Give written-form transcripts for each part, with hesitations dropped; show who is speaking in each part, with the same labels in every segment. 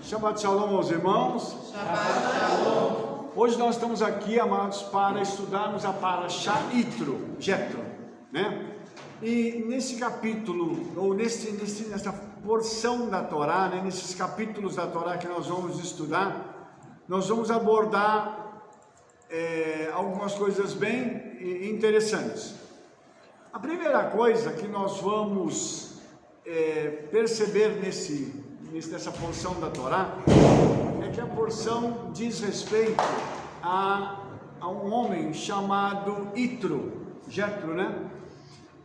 Speaker 1: Shabbat Shalom aos irmãos.
Speaker 2: Shabbat Shalom.
Speaker 1: Hoje nós estamos aqui, amados, para estudarmos a Parashá Jetro, né? E nesse capítulo, ou nessa porção da Torá, né, nesses capítulos da Torá que nós vamos estudar, nós vamos abordar algumas coisas bem interessantes. A primeira coisa que nós vamos perceber nessa porção da Torá é que a porção diz respeito a um homem chamado Jetro, né?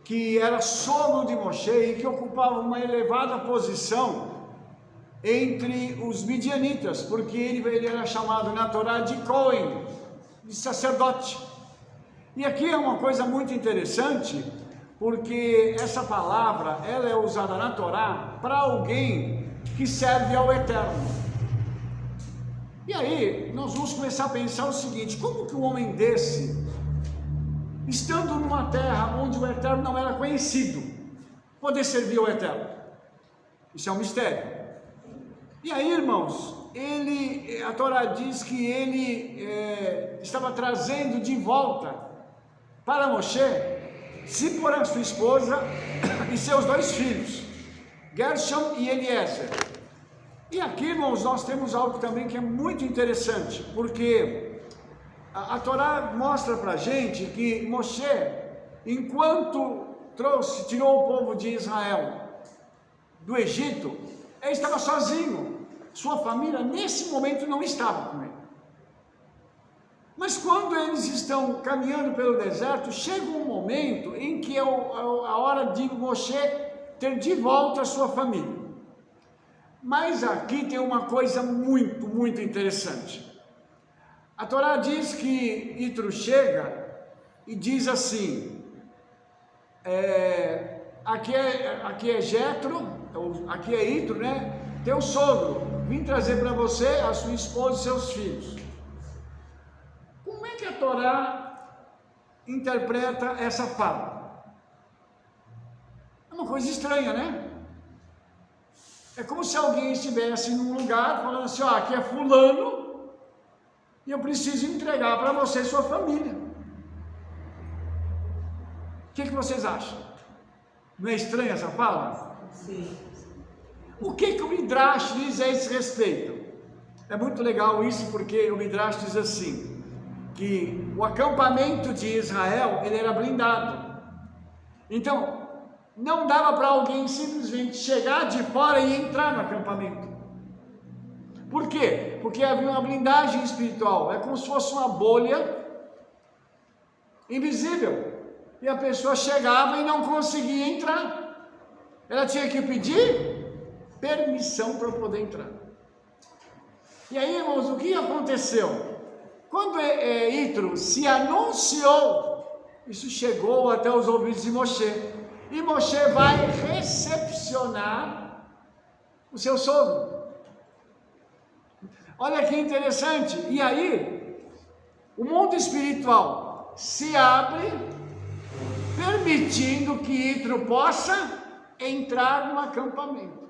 Speaker 1: Que era sogro de Moshe e que ocupava uma elevada posição entre os midianitas, porque ele era chamado na Torá de Cohen, de sacerdote. E aqui é uma coisa muito interessante, porque essa palavra ela é usada na Torá para alguém que serve ao Eterno. E aí nós vamos começar a pensar o seguinte: como que um homem desse, estando numa terra onde o Eterno não era conhecido, poder servir ao Eterno? Isso é um mistério. E aí, irmãos, a Torá diz que ele estava trazendo de volta para Moshe Zipporá, sua esposa, e seus 2 filhos, Gershom e Eliezer. E aqui, irmãos, nós temos algo também que é muito interessante, porque a Torá mostra para a gente que Moshe, enquanto tirou o povo de Israel do Egito, ele estava sozinho, sua família nesse momento não estava com ele. Mas quando eles estão caminhando pelo deserto, chega um momento em que é a hora de Moshe ter de volta a sua família. Mas aqui tem uma coisa muito, muito interessante. A Torá diz que Yitro chega e diz assim: aqui é Jetro, aqui é Yitro, né? Teu sogro, vim trazer para você a sua esposa e seus filhos. Como é que a Torá interpreta essa fala? É uma coisa estranha, né? É como se alguém estivesse num lugar falando assim: ó, aqui é fulano e eu preciso entregar para você e sua família. O que vocês acham? Não é estranha essa fala?
Speaker 2: Sim.
Speaker 1: O que o Midrash diz a esse respeito? É muito legal isso, porque o Midrash diz assim, que o acampamento de Israel, ele era blindado. Então, não dava para alguém simplesmente chegar de fora e entrar no acampamento. Por quê? Porque havia uma blindagem espiritual. É como se fosse uma bolha invisível. E a pessoa chegava e não conseguia entrar. Ela tinha que pedir permissão para poder entrar. E aí, irmãos, o que aconteceu? Quando Yitro se anunciou, isso chegou até os ouvidos de Moshe. E Moshe vai recepcionar o seu sogro. Olha que interessante. E aí, o mundo espiritual se abre, permitindo que Yitro possa entrar no acampamento.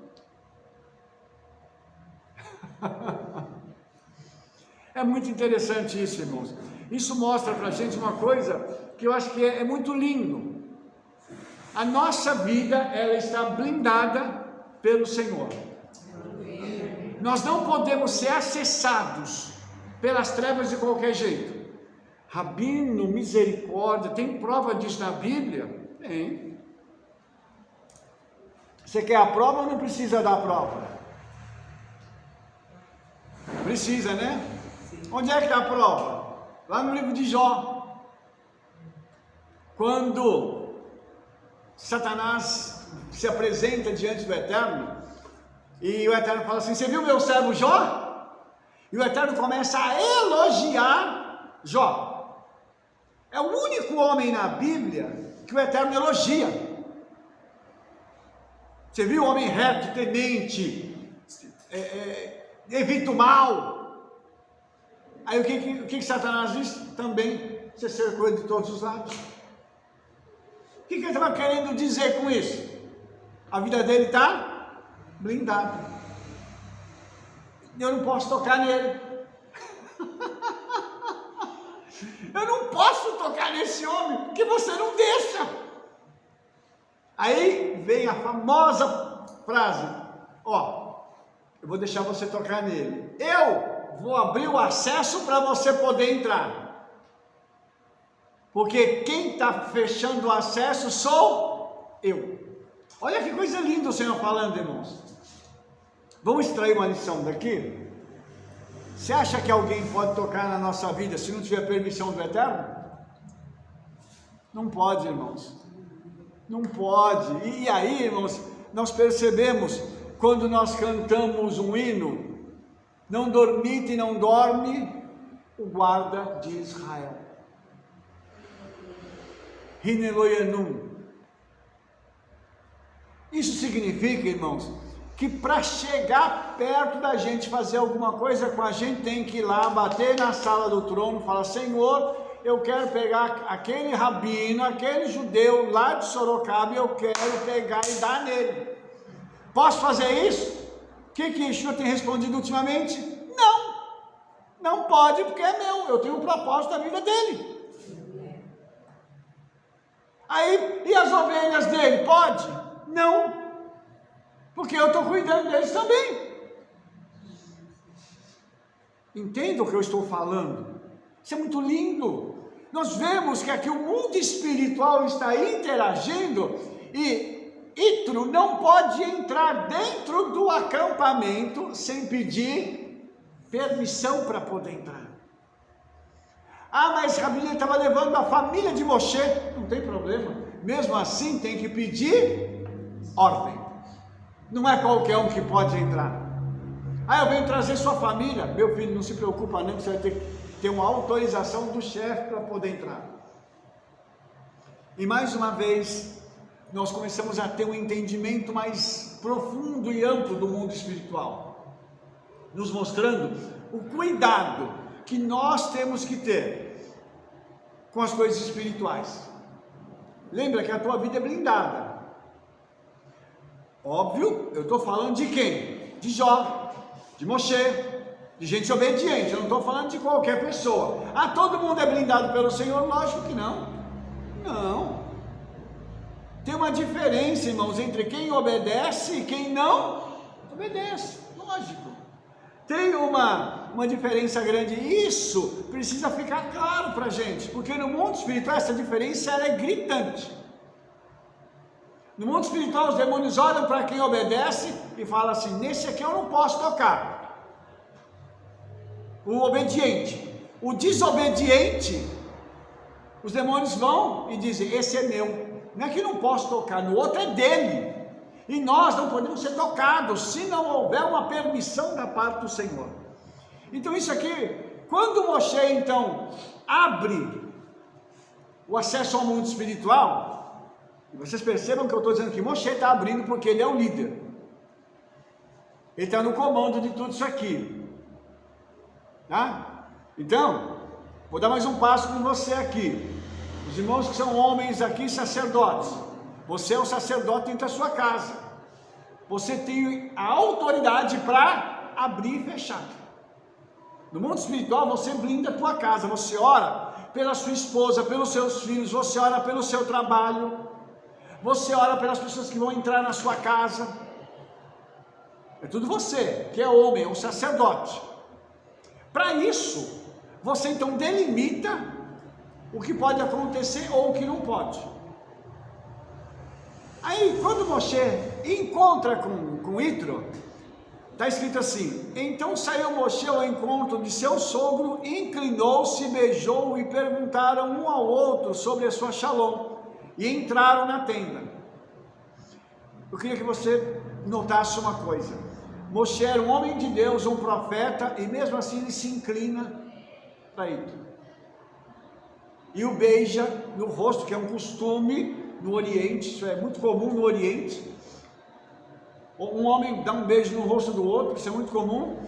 Speaker 1: É muito interessante isso, irmãos. Isso mostra para a gente uma coisa que eu acho que é muito lindo. A nossa vida, ela está blindada pelo Senhor. Nós não podemos ser acessados pelas trevas de qualquer jeito. Rabino, misericórdia, tem prova disso na Bíblia? Tem. Você quer a prova ou não precisa da prova? Precisa, né? Sim. Onde é que está a prova? Lá no livro de Jó. Quando Satanás se apresenta diante do Eterno, e o Eterno fala assim: você viu meu servo Jó? E o Eterno começa a elogiar Jó. É o único homem na Bíblia que o Eterno elogia. Você viu o homem reto, temente, evita o mal. Aí o que Satanás diz? Também você cercou ele de todos os lados. O que ele estava querendo dizer com isso? A vida dele está blindado. Eu não posso tocar nele. Eu não posso tocar nesse homem, porque você não deixa. Aí vem a famosa frase: ó, eu vou deixar você tocar nele. Eu vou abrir o acesso para você poder entrar. Porque quem está fechando o acesso sou eu. Olha que coisa linda o Senhor falando, irmãos. Vamos extrair uma lição daqui? Você acha que alguém pode tocar na nossa vida se não tiver permissão do Eterno? Não pode, irmãos. Não pode. E aí, irmãos, nós percebemos quando nós cantamos um hino: não dormite e não dorme o guarda de Israel. Hineloyanum. Isso significa, irmãos, que para chegar perto da gente, fazer alguma coisa com a gente, tem que ir lá, bater na sala do trono, falar: Senhor, eu quero pegar aquele rabino, aquele judeu lá de Sorocaba, eu quero pegar e dar nele. Posso fazer isso? O que Yeshua tem respondido ultimamente? Não, não pode, porque é meu, eu tenho um propósito da vida dele. Aí, e as ovelhas dele? Pode? Não, porque eu estou cuidando deles também. Entenda o que eu estou falando? Isso é muito lindo. Nós vemos que aqui o mundo espiritual está interagindo e Itro não pode entrar dentro do acampamento sem pedir permissão para poder entrar. Ah, mas Rabi estava levando a família de Moshe. Não tem problema. Mesmo assim tem que pedir ordem. Não é qualquer um que pode entrar. Ah, eu venho trazer sua família. Meu filho, não se preocupa não, que você vai ter que ter uma autorização do chefe para poder entrar. E mais uma vez, nós começamos a ter um entendimento mais profundo e amplo do mundo espiritual, nos mostrando o cuidado que nós temos que ter com as coisas espirituais. Lembra que a tua vida é blindada. Óbvio, eu estou falando de quem? De Jó, de Moshe, de gente obediente. Eu não estou falando de qualquer pessoa. Ah, todo mundo é blindado pelo Senhor? Lógico que não. Não. Tem uma diferença, irmãos, entre quem obedece e quem não obedece. Lógico. Tem uma diferença grande. Isso precisa ficar claro para a gente, porque no mundo espiritual essa diferença ela é gritante. No mundo espiritual os demônios olham para quem obedece e falam assim: nesse aqui eu não posso tocar. O obediente. O desobediente, os demônios vão e dizem: esse é meu. Não é que não posso tocar, no outro é dele. E nós não podemos ser tocados se não houver uma permissão da parte do Senhor. Então isso aqui, quando Moshe então abre o acesso ao mundo espiritual, e vocês percebam que eu estou dizendo que Moshe está abrindo porque ele é o líder. Ele está no comando de tudo isso aqui. Tá? Então, vou dar mais um passo com você aqui. Os irmãos que são homens aqui, sacerdotes. Você é o sacerdote dentro da sua casa. Você tem a autoridade para abrir e fechar. No mundo espiritual você blinda a tua casa. Você ora pela sua esposa, pelos seus filhos. Você ora pelo seu trabalho. Você ora pelas pessoas que vão entrar na sua casa. É tudo você, que é homem, é um sacerdote. Para isso, você então delimita o que pode acontecer ou o que não pode. Aí, quando Moshe encontra com Itro, está escrito assim: então saiu Moshe ao encontro de seu sogro, inclinou-se, beijou e perguntaram um ao outro sobre a sua shalom, e entraram na tenda. Eu queria que você notasse uma coisa: Moshe era um homem de Deus, um profeta, e mesmo assim ele se inclina para Itro e o beija no rosto, que é um costume no Oriente. Isso é muito comum no Oriente. Um homem dá um beijo no rosto do outro, isso é muito comum,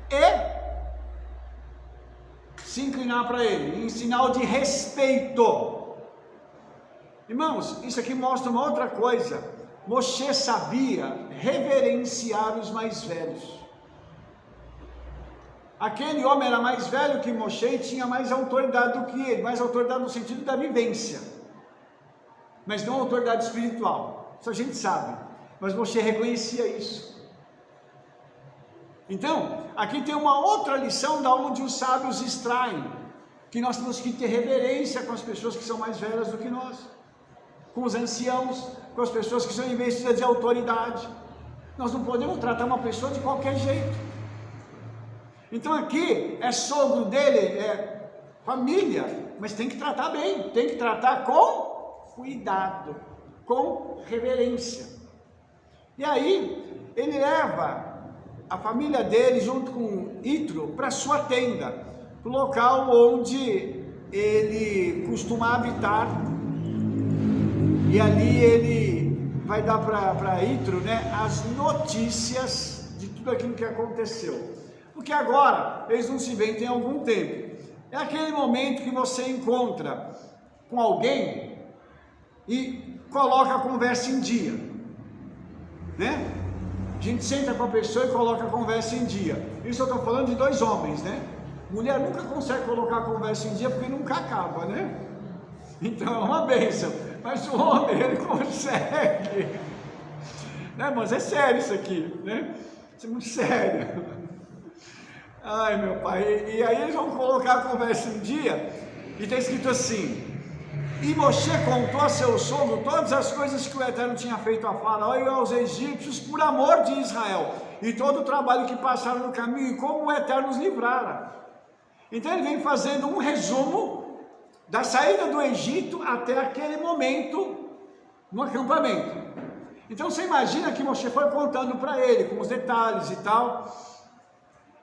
Speaker 1: e se inclinar para ele, em sinal de respeito. Irmãos, isso aqui mostra uma outra coisa. Moshe sabia reverenciar os mais velhos. Aquele homem era mais velho que Moshe e tinha mais autoridade do que ele, mais autoridade no sentido da vivência, mas não autoridade espiritual, isso a gente sabe, mas Moshe reconhecia isso. Então, aqui tem uma outra lição da onde os sábios extraem, que nós temos que ter reverência com as pessoas que são mais velhas do que nós, com os anciãos, com as pessoas que são investidas de autoridade. Nós não podemos tratar uma pessoa de qualquer jeito. Então aqui é sogro dele, é família, mas tem que tratar bem, tem que tratar com cuidado, com reverência. E aí ele leva a família dele junto com Itro para sua tenda, para o local onde ele costuma habitar, e ali ele vai dar para Itro, né, as notícias de tudo aquilo que aconteceu. Porque agora eles não se veem tem algum tempo. É aquele momento que você encontra com alguém e coloca a conversa em dia, né? A gente senta com a pessoa e coloca a conversa em dia. Isso eu estou falando de dois homens, né? Mulher nunca consegue colocar a conversa em dia porque nunca acaba, né? Então é uma bênção. Mas o homem, ele consegue, né? Mas é sério isso aqui, né? Isso é muito sério. Ai, meu pai, e aí eles vão colocar a conversa em dia, e está escrito assim: e Moshe contou a seu sogro todas as coisas que o Eterno tinha feito a Faraó e aos egípcios por amor de Israel, e todo o trabalho que passaram no caminho, e como o Eterno os livrara. Então ele vem fazendo um resumo da saída do Egito até aquele momento no acampamento. Então você imagina que Moshe foi contando para ele, com os detalhes e tal.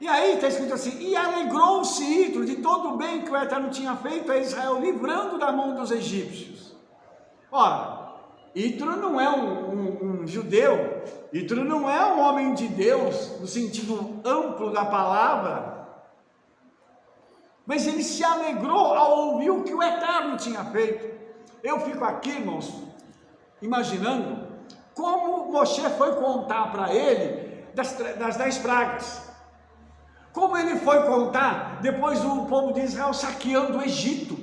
Speaker 1: E aí está escrito assim: e alegrou-se Itro de todo o bem que o Eterno tinha feito a Israel, livrando da mão dos egípcios. Ora, Itro não é um judeu, Itro não é um homem de Deus, no sentido amplo da palavra, mas ele se alegrou ao ouvir o que o Eterno tinha feito. Eu fico aqui, irmãos, imaginando como Moshe foi contar para ele das 10 pragas. Como ele foi contar depois do povo de Israel saqueando o Egito.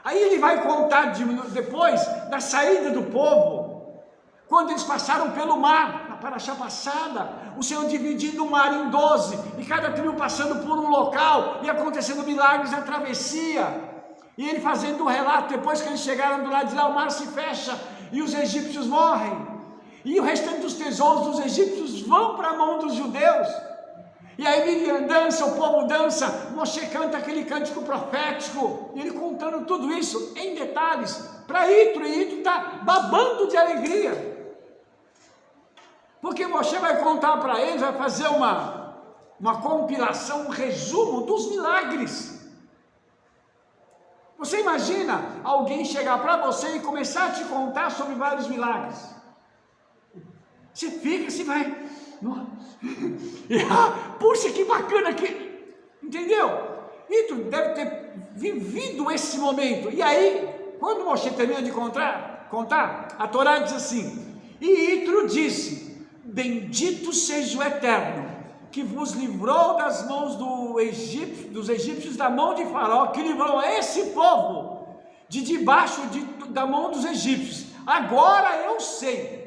Speaker 1: Aí ele vai contar depois da saída do povo, quando eles passaram pelo mar, na paraxá passada, o Senhor dividindo o mar em 12, e cada tribo passando por um local, e acontecendo milagres na travessia, e ele fazendo um relato, depois que eles chegaram do lado de lá, o mar se fecha, e os egípcios morrem, e o restante dos tesouros dos egípcios vão para a mão dos judeus. E aí Miriam dança, o povo dança, Moshe canta aquele cântico profético, e ele contando tudo isso em detalhes para Itro, e Itro está babando de alegria, porque Moshe vai contar para eles, vai fazer uma compilação, um resumo dos milagres. Você imagina alguém chegar para você e começar a te contar sobre vários milagres? Você fica, você vai... puxa, que bacana que, entendeu? Itro deve ter vivido esse momento. E aí, quando Moshe termina de contar, a Torá diz assim: e Itro disse: bendito seja o Eterno, que vos livrou das mãos dos egípcios, da mão de Faraó, que livrou esse povo de debaixo da mão dos egípcios. Agora eu sei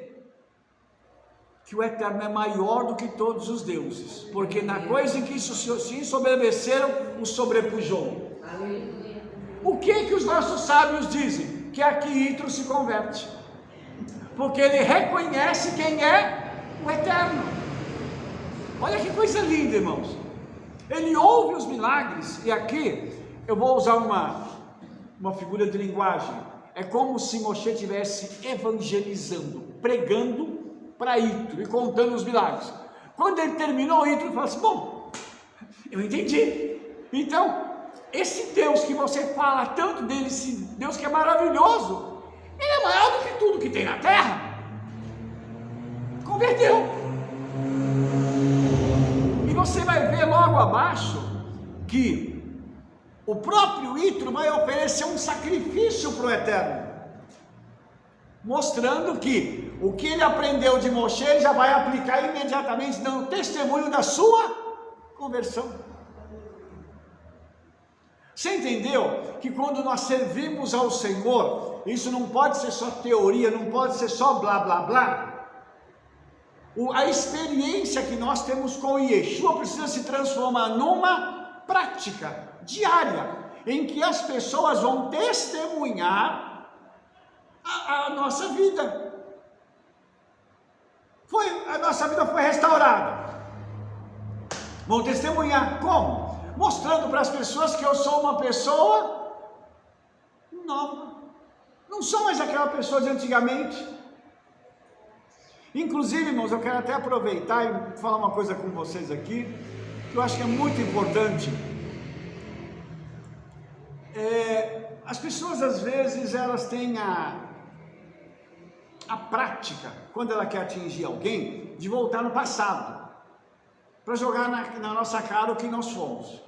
Speaker 1: que o Eterno é maior do que todos os deuses, porque na coisa em que se ensoberbeceram, o sobrepujou. O que os nossos sábios dizem? Que aqui Itro se converte, porque ele reconhece quem é o Eterno. Olha que coisa linda, irmãos. Ele ouve os milagres, e aqui eu vou usar uma figura de linguagem. É como se Moshe estivesse evangelizando, pregando para Itro e contando os milagres. Quando ele terminou, Itro falou assim: bom, eu entendi. Então, esse Deus que você fala tanto dele, esse Deus que é maravilhoso, ele é maior do que tudo que tem na terra. Converteu. E você vai ver logo abaixo que o próprio Itro vai oferecer um sacrifício para o Eterno. mostrando que o que ele aprendeu de Moshe, ele já vai aplicar imediatamente, dando testemunho da sua conversão. Você entendeu que quando nós servimos ao Senhor, isso não pode ser só teoria, não pode ser só blá blá blá. A experiência que nós temos com Yeshua precisa se transformar numa prática diária, em que as pessoas vão testemunhar a nossa vida. A nossa vida foi restaurada. Vão testemunhar como? Mostrando para as pessoas que eu sou uma pessoa nova. Não sou mais aquela pessoa de antigamente. Inclusive, irmãos, eu quero até aproveitar e falar uma coisa com vocês aqui, que eu acho que é muito importante. As pessoas, às vezes, elas têm a prática, quando ela quer atingir alguém, de voltar no passado, para jogar na nossa cara o que nós fomos.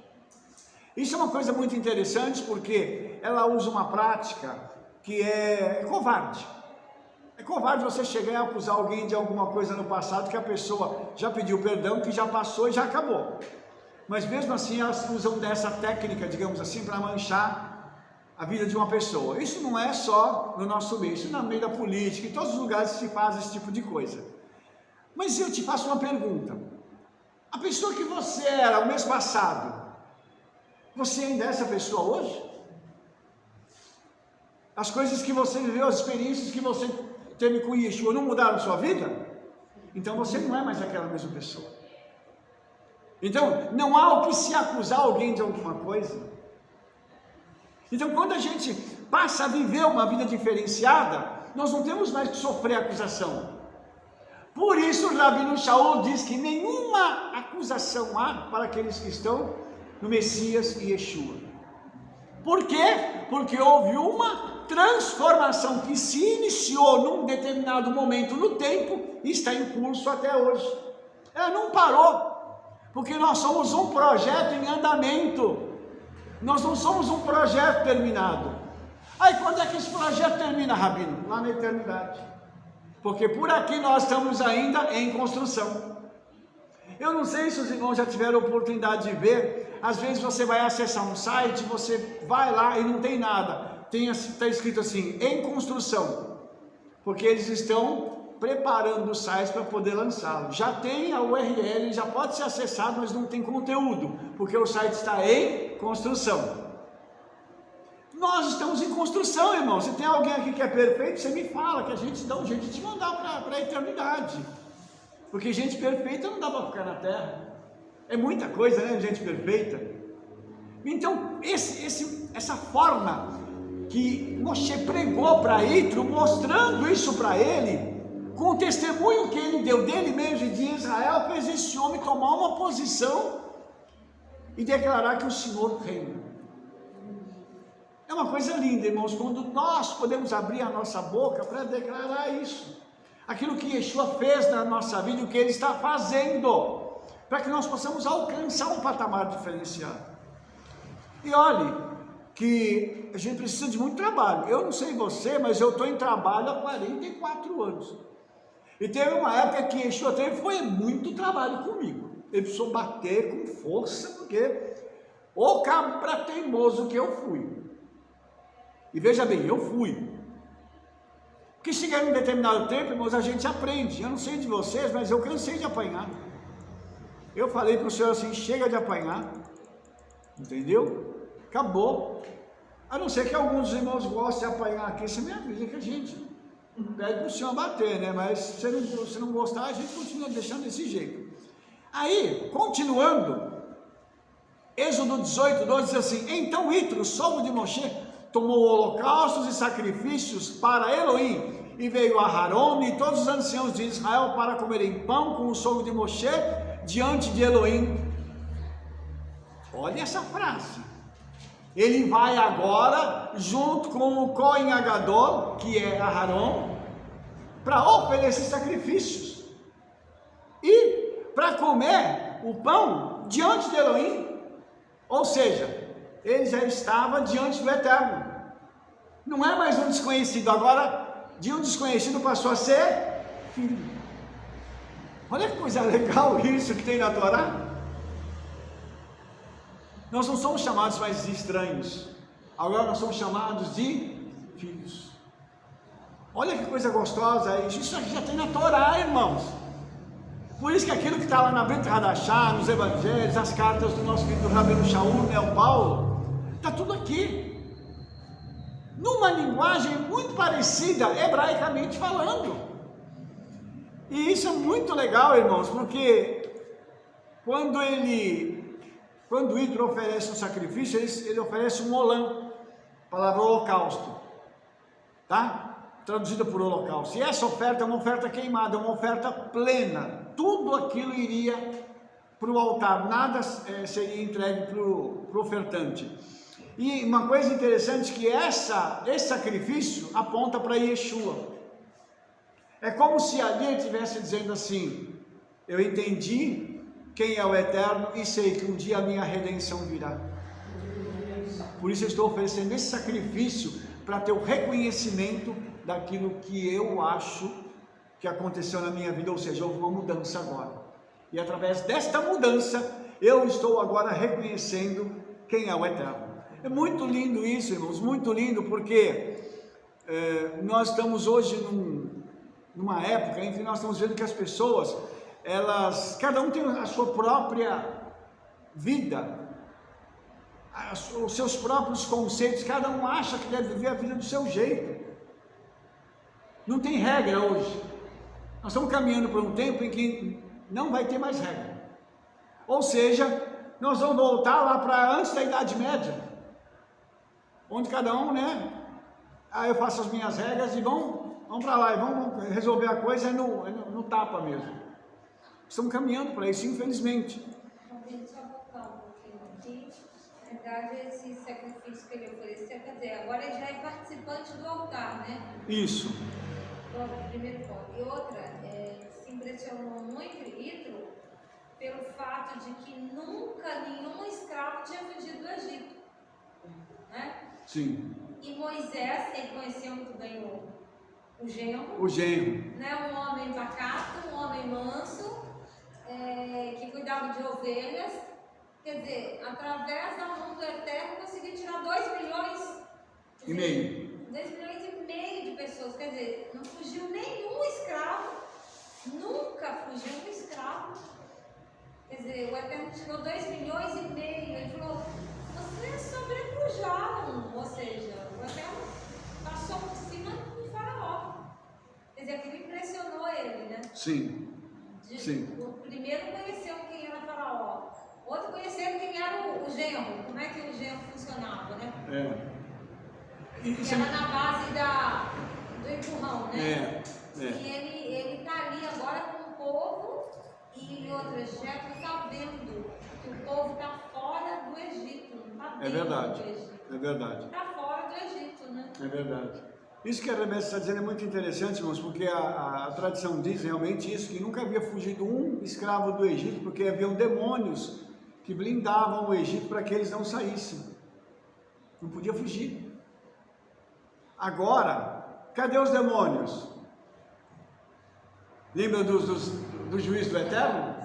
Speaker 1: Isso é uma coisa muito interessante, porque ela usa uma prática que é covarde. É covarde você chegar e acusar alguém de alguma coisa no passado que a pessoa já pediu perdão, que já passou e já acabou. Mas mesmo assim elas usam dessa técnica, digamos assim, para manchar a vida de uma pessoa. Isso não é só no nosso meio, isso é no meio da política, em todos os lugares se faz esse tipo de coisa. Mas eu te faço uma pergunta. A pessoa que você era o mês passado, você ainda é essa pessoa hoje? As coisas que você viveu, as experiências que você teve com Yeshua não mudaram a sua vida? Então você não é mais aquela mesma pessoa. Então não há o que se acusar alguém de alguma coisa. Então quando a gente passa a viver uma vida diferenciada, nós não temos mais que sofrer acusação. Por isso o Rabino Shaul diz que nenhuma acusação há para aqueles que estão no Messias e Yeshua. Por quê? Porque houve uma transformação que se iniciou num determinado momento no tempo e está em curso até hoje. Ela não parou, porque nós somos um projeto em andamento, nós não somos um projeto terminado. Aí quando é que esse projeto termina, Rabino? Lá na eternidade, porque por aqui nós estamos ainda em construção. Eu não sei se os irmãos já tiveram a oportunidade de ver, às vezes você vai acessar um site, você vai lá e não tem nada. Está escrito assim, em construção, porque eles estão preparando o site para poder lançá-lo. Já tem a URL, já pode ser acessado, mas não tem conteúdo, porque o site está em construção. Nós estamos em construção, irmão. Se tem alguém aqui que é perfeito, você me fala, que a gente dá um jeito de te mandar para a eternidade, porque gente perfeita não dá para ficar na terra. É muita coisa, né, gente perfeita. Então, essa forma que Moshe pregou para Yitro, mostrando isso para ele, com o testemunho que ele deu dele mesmo e de Israel, fez esse homem tomar uma posição e declarar que o Senhor reina. É uma coisa linda, irmãos, quando nós podemos abrir a nossa boca para declarar isso, aquilo que Yeshua fez na nossa vida e o que ele está fazendo, para que nós possamos alcançar um patamar diferenciado. E olhe, que a gente precisa de muito trabalho. Eu não sei você, mas eu estou em trabalho há 44 anos. E teve uma época que Yeshua foi muito trabalho comigo. Ele precisou bater com força, porque o cabra teimoso que eu fui. E veja bem, eu fui. Porque chega em um determinado tempo, irmãos, a gente aprende. Eu não sei de vocês, mas eu cansei de apanhar. Eu falei para o Senhor assim, chega de apanhar. Entendeu? Acabou. A não ser que alguns irmãos gostem de apanhar aqui, você me avisa que a gente pede para o Senhor bater, né? Mas se não gostar, a gente continua deixando desse jeito. Aí, continuando, Êxodo 18, 12 diz assim, então Yitro, sogro de Moshe, tomou holocaustos e sacrifícios para Elohim, e veio a Aharon e todos os anciãos de Israel para comerem pão com o sogro de Moshe diante de Elohim. Olha essa frase. Ele vai agora, junto com o Cohen Agadol, que é Aharon, para oferecer sacrifícios e para comer o pão diante de Elohim. Ou seja, ele já estava diante do Eterno. Não é mais um desconhecido, agora de um desconhecido passou a ser filho. Olha que coisa legal isso que tem na Torá. Nós não somos chamados mais de estranhos, agora nós somos chamados de filhos. Olha que coisa gostosa isso aqui já tem na Torá, irmãos. Por isso que aquilo que está lá na Brit Hadashah, nos Evangelhos, as cartas do nosso querido Rabino Shaul, o Paulo, está tudo aqui, numa linguagem muito parecida, hebraicamente falando. E isso é muito legal, irmãos, porque quando o Yitro oferece um sacrifício, ele oferece um olã, palavra holocausto, tá? Traduzida por holocausto. E essa oferta é uma oferta queimada, é uma oferta plena. Tudo aquilo iria para o altar, nada seria entregue para o ofertante. E uma coisa interessante que esse sacrifício aponta para Yeshua. É como se ali ele estivesse dizendo assim: eu entendi quem é o Eterno e sei que um dia a minha redenção virá. Por isso eu estou oferecendo esse sacrifício para ter o reconhecimento daquilo que eu acho que aconteceu na minha vida, ou seja, houve uma mudança agora. E através desta mudança, eu estou agora reconhecendo quem é o Eterno. É muito lindo isso, irmãos, muito lindo, porque nós estamos hoje numa época em que nós estamos vendo que as pessoas, cada um tem a sua própria vida, os seus próprios conceitos, cada um acha que deve viver a vida do seu jeito. Não tem regra hoje. Nós estamos caminhando para um tempo em que não vai ter mais regra. Ou seja, nós vamos voltar lá para antes da Idade Média, onde cada um, eu faço as minhas regras e vamos para lá, e vamos resolver a coisa no tapa mesmo. Estamos caminhando para isso, infelizmente.
Speaker 2: Só voltar um pouquinho aqui. Na verdade, esse sacrifício que ele ofereceu, quer dizer, agora ele já é participante do altar, né?
Speaker 1: Isso.
Speaker 2: Primeiro ponto. E outra, se impressionou muito Yitro pelo fato de que nunca nenhum escravo tinha fugido do Egito, né?
Speaker 1: Sim.
Speaker 2: E Moisés, ele conhecia muito bem o genro, né? Um homem pacato, um homem manso, que cuidava de ovelhas. Quer dizer, através da mão do Eterno conseguiu tirar 2 milhões
Speaker 1: e meio.
Speaker 2: 2 milhões e meio de pessoas. Quer dizer, não fugiu nenhum escravo, nunca fugiu um escravo. Quer dizer, o Eterno tirou 2 milhões e meio. Ele falou: vocês sobrepujaram, ou seja, o Eterno passou por cima do faraó. Quer dizer, aquilo impressionou ele, né?
Speaker 1: Sim. Sim.
Speaker 2: O primeiro conheceu quem era faraó, outro conheceu quem era o genro, como é que o genro funcionava, né? Era na base do empurrão, né? E ele está ali agora com o povo, e outra, Jetro está vendo que o povo está fora do Egito, não está dentro do Egito.
Speaker 1: É verdade.
Speaker 2: Está fora do Egito, né?
Speaker 1: É verdade. Isso que a Rebeca está dizendo é muito interessante, irmãos, porque a tradição diz realmente isso, que nunca havia fugido um escravo do Egito, porque haviam demônios que blindavam o Egito para que eles não saíssem. Não podia fugir. Agora, cadê os demônios? Lembra do juiz do Eterno?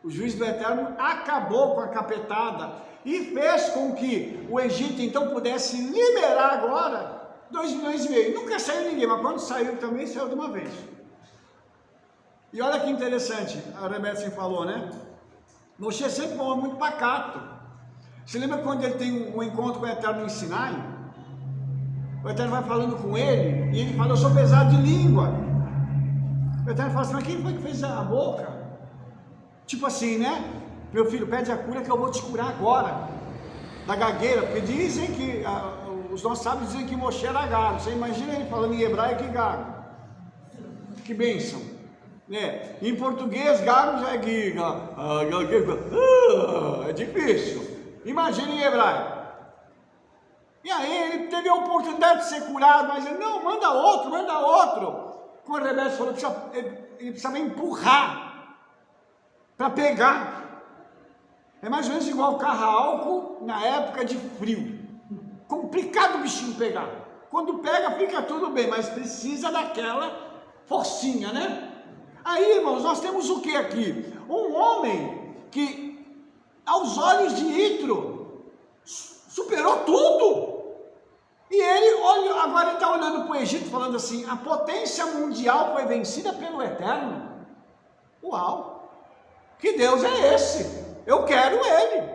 Speaker 1: O juiz do Eterno acabou com a capetada e fez com que o Egito então pudesse liberar agora 2 milhões e meio. Nunca saiu ninguém, mas quando saiu também saiu de uma vez. E olha que interessante, a Rebeca falou, né? Moshe sempre foi muito pacato. Você lembra quando ele tem um encontro com o Eterno em Sinai? O Eterno vai falando com ele e ele fala: eu sou pesado de língua. O Eterno fala assim: mas quem foi que fez a boca? Tipo assim, né? Meu filho, pede a cura que eu vou te curar agora da gagueira, porque dizem que os nossos sábios dizem que Moshe era gago. Você imagina ele falando em hebraico e gago. Que bênção, né? Em português, gago já é giga. É difícil. Imagina em hebraico. E aí ele teve a oportunidade de ser curado, mas ele: não, manda outro. Como o Rebeca falou, ele precisava empurrar para pegar. É mais ou menos igual o carro a álcool na época de frio. Complicado o bichinho pegar. quando pega fica tudo bem, mas precisa daquela forcinha, né? Aí, irmãos, nós temos o que aqui? Um homem que, aos olhos de Yitro, superou tudo. E ele, olha, agora ele está olhando para o Egito, falando assim, a potência mundial foi vencida pelo Eterno. Uau! Que Deus é esse? Eu quero ele.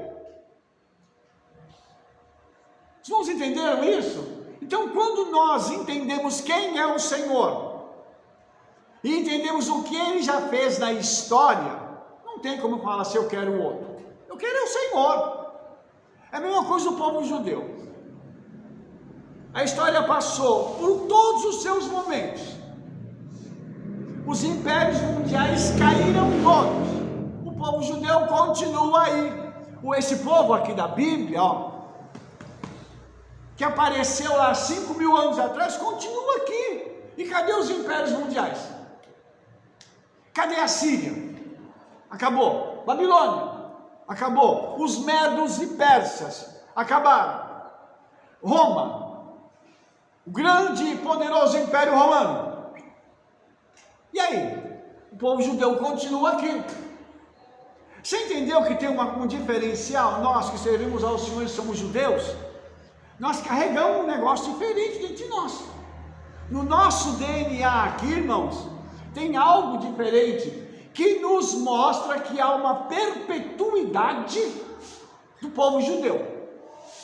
Speaker 1: Os irmãos entenderam isso? Então, quando nós entendemos quem é o Senhor, e entendemos o que ele já fez na história, não tem como falar assim, eu quero o outro. Eu quero o Senhor. É a mesma coisa do povo judeu. A história passou por todos os seus momentos. Os impérios mundiais caíram todos. O povo judeu continua aí. Esse povo aqui da Bíblia, ó, que apareceu lá 5.000 anos atrás, continua aqui. E cadê os impérios mundiais? Cadê a Síria? Acabou. Babilônia? Acabou. Os medos e persas? Acabaram. Roma? O grande e poderoso Império Romano? E aí? O povo judeu continua aqui. Você entendeu que tem um diferencial? Nós que servimos ao Senhor e somos judeus, nós carregamos um negócio diferente dentro de nós. No nosso DNA aqui, irmãos, tem algo diferente que nos mostra que há uma perpetuidade do povo judeu.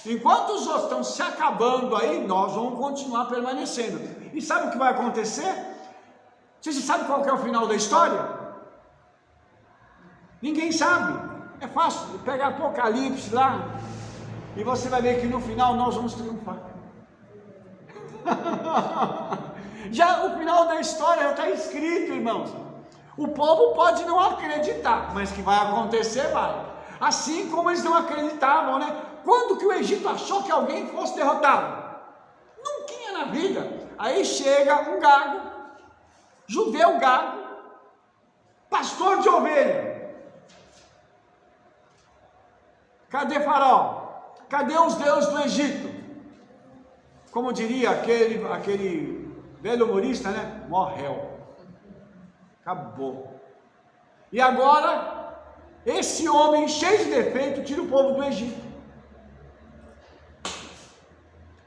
Speaker 1: Enquanto os outros estão se acabando aí, nós vamos continuar permanecendo. E sabe o que vai acontecer? Você sabe qual que é o final da história? Ninguém sabe. É fácil pegar Apocalipse lá e você vai ver que no final nós vamos triunfar. Já o final da história já está escrito, irmãos. O povo pode não acreditar, mas que vai acontecer, vai. Assim como eles não acreditavam, né? Quando que o Egito achou que alguém fosse derrotado? Nunca na vida. Aí chega um gago, judeu gago, pastor de ovelha. Cadê Faraó? Cadê os deuses do Egito? Como diria aquele velho humorista, né? Morreu. Acabou. E agora, esse homem cheio de defeito tira o povo do Egito.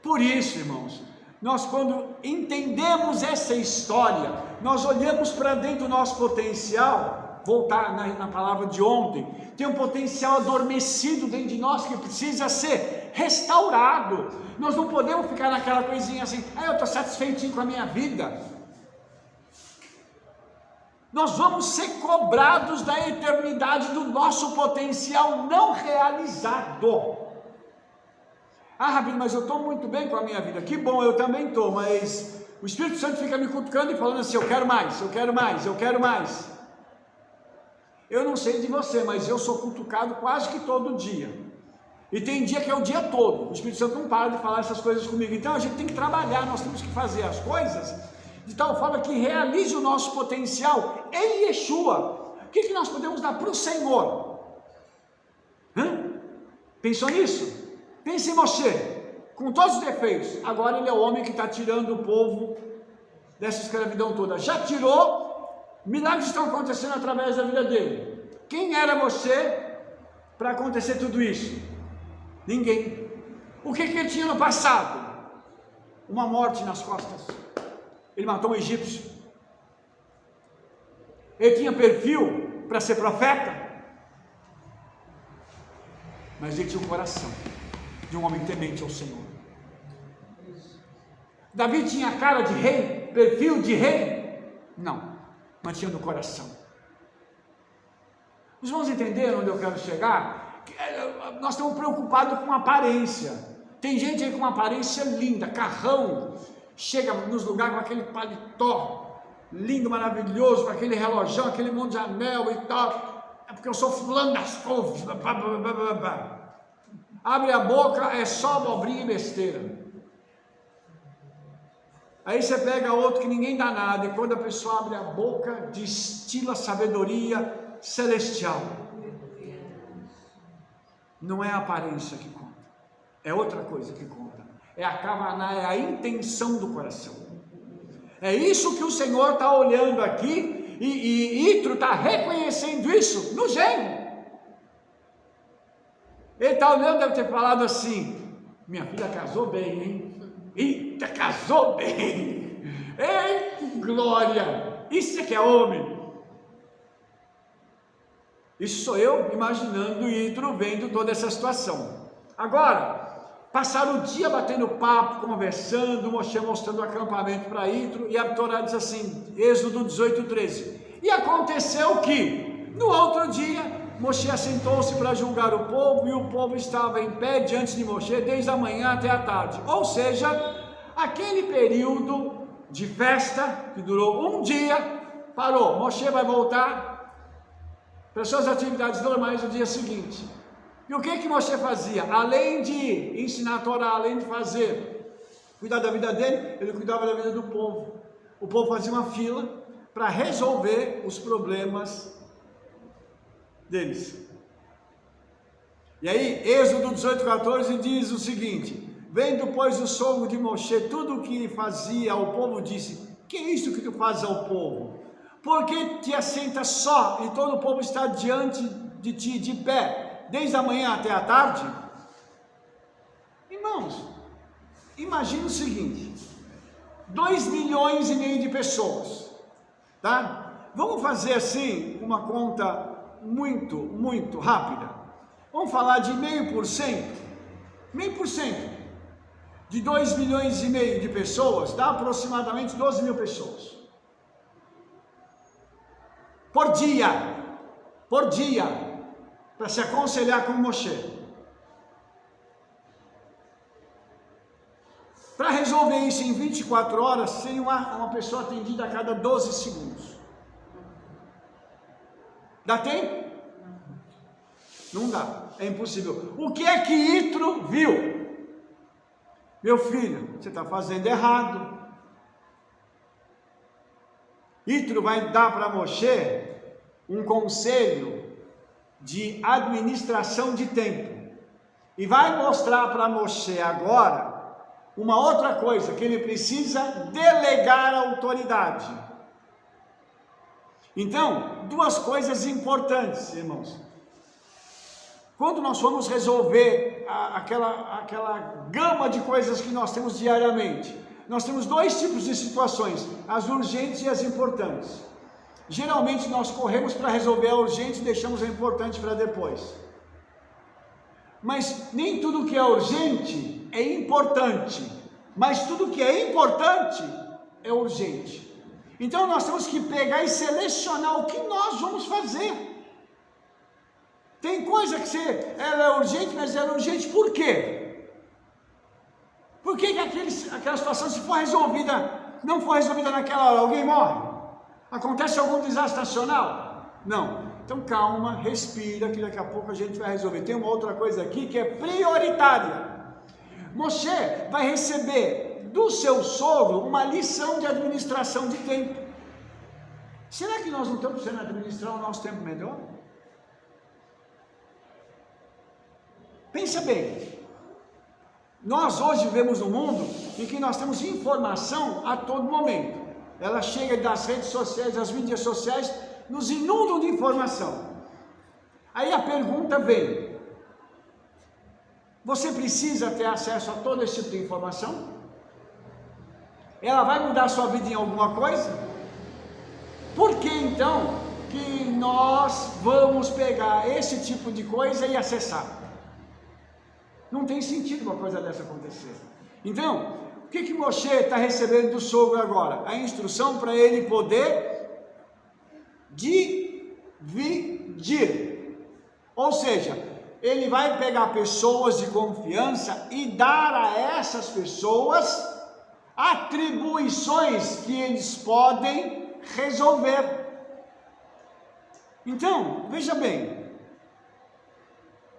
Speaker 1: Por isso, irmãos, nós quando entendemos essa história, nós olhamos para dentro do nosso potencial, voltar na palavra de ontem, tem um potencial adormecido dentro de nós que precisa ser restaurado. Nós não podemos ficar naquela coisinha assim, eu estou satisfeitinho com a minha vida. Nós vamos ser cobrados da eternidade do nosso potencial não realizado. Rabino, mas eu estou muito bem com a minha vida. Que bom, eu também estou, mas o Espírito Santo fica me cutucando e falando assim, eu quero mais, eu quero mais, eu quero mais. Eu não sei de você, mas eu sou cutucado quase que todo dia. E tem dia que é o dia todo. O Espírito Santo não para de falar essas coisas comigo. Então a gente tem que trabalhar, nós temos que fazer as coisas de tal forma que realize o nosso potencial em Yeshua. O que nós podemos dar para o Senhor? Pensou nisso? Pense em você, com todos os defeitos. Agora ele é o homem que está tirando o povo dessa escravidão toda. Já tirou, milagres estão acontecendo através da vida dele. Quem era você para acontecer tudo isso? Ninguém. O que ele tinha no passado? Uma morte nas costas. Ele matou um egípcio. Ele tinha perfil para ser profeta, mas ele tinha um coração de um homem temente ao Senhor. Davi tinha cara de rei, perfil de rei? Não, mas tinha no coração. Os irmãos entenderam onde eu quero chegar? Nós estamos preocupados com aparência. Tem gente aí com uma aparência linda, carrão, chega nos lugares com aquele paletó lindo, maravilhoso, com aquele relógio, aquele monte de anel e tal. É porque eu sou fulano das couves. Abre a boca, é só abobrinha e besteira. Aí você pega outro que ninguém dá nada, e quando a pessoa abre a boca, destila sabedoria celestial. Não é a aparência que conta, é outra coisa que conta. é a kavaná, é a intenção do coração. É isso que o Senhor está olhando aqui, e Yitro está reconhecendo isso no genro. Ele está olhando, deve ter falado assim: minha filha casou bem, hein? Eita, casou bem! Ei, glória! Isso é que é homem! Isso sou eu imaginando Yitro vendo toda essa situação. Agora, passaram o dia batendo papo, conversando, Moshe mostrando o acampamento para Yitro, e a Torá diz assim, Êxodo 18:13. E aconteceu que, no outro dia, Moshe assentou-se para julgar o povo, e o povo estava em pé diante de Moshe desde a manhã até a tarde. Ou seja, aquele período de festa, que durou um dia, parou. Moshe vai voltar para suas atividades normais no dia seguinte. E o que Moshe fazia? Além de ensinar a Torá, além de cuidar da vida dele, ele cuidava da vida do povo. O povo fazia uma fila para resolver os problemas deles. E aí, Êxodo 18:14 diz o seguinte: vendo, pois, o sogro de Moshe tudo o que fazia ao povo, disse: que é isso que tu fazes ao povo? Por que te assentas só e todo o povo está diante de ti de pé, desde a manhã até a tarde? Irmãos, imagina o seguinte: 2,5 milhões de pessoas, tá? Vamos fazer assim uma conta muito rápida. Vamos falar de 0,5%. 0,5% de 2,5 milhões de pessoas dá aproximadamente 12 mil pessoas. Por dia, para se aconselhar com Moshe. Para resolver isso em 24 horas, seria uma pessoa atendida a cada 12 segundos. Dá tempo? Não dá, é impossível. O que é que Yitro viu? Meu filho, você está fazendo errado. Yitro vai dar para Moshe um conselho de administração de tempo. E vai mostrar para Moshe agora uma outra coisa, que ele precisa delegar a autoridade. Então, duas coisas importantes, irmãos. Quando nós formos resolver aquela gama de coisas que nós temos diariamente, nós temos dois tipos de situações, as urgentes e as importantes. Geralmente nós corremos para resolver a urgente e deixamos a importante para depois. Mas nem tudo que é urgente é importante, mas tudo que é importante é urgente. Então nós temos que pegar e selecionar o que nós vamos fazer. Tem coisa que ela é urgente, mas ela é urgente por quê? Por que aquela situação, se for resolvida, não for resolvida naquela hora, alguém morre? Acontece algum desastre nacional? Não. Então calma, respira, que daqui a pouco a gente vai resolver. Tem uma outra coisa aqui que é prioritária. Moshe vai receber do seu sogro uma lição de administração de tempo. Será que nós não estamos precisando administrar o nosso tempo melhor? Pensa bem, nós hoje vivemos um mundo em que nós temos informação a todo momento. Ela chega das redes sociais, das mídias sociais, nos inundam de informação. Aí a pergunta vem: você precisa ter acesso a todo esse tipo de informação? Ela vai mudar a sua vida em alguma coisa? Por que então que nós vamos pegar esse tipo de coisa e acessar? Não tem sentido uma coisa dessa acontecer. Então, o que Moshe está recebendo do sogro agora? A instrução para ele poder dividir. Ou seja, ele vai pegar pessoas de confiança e dar a essas pessoas atribuições que eles podem resolver. Então, veja bem,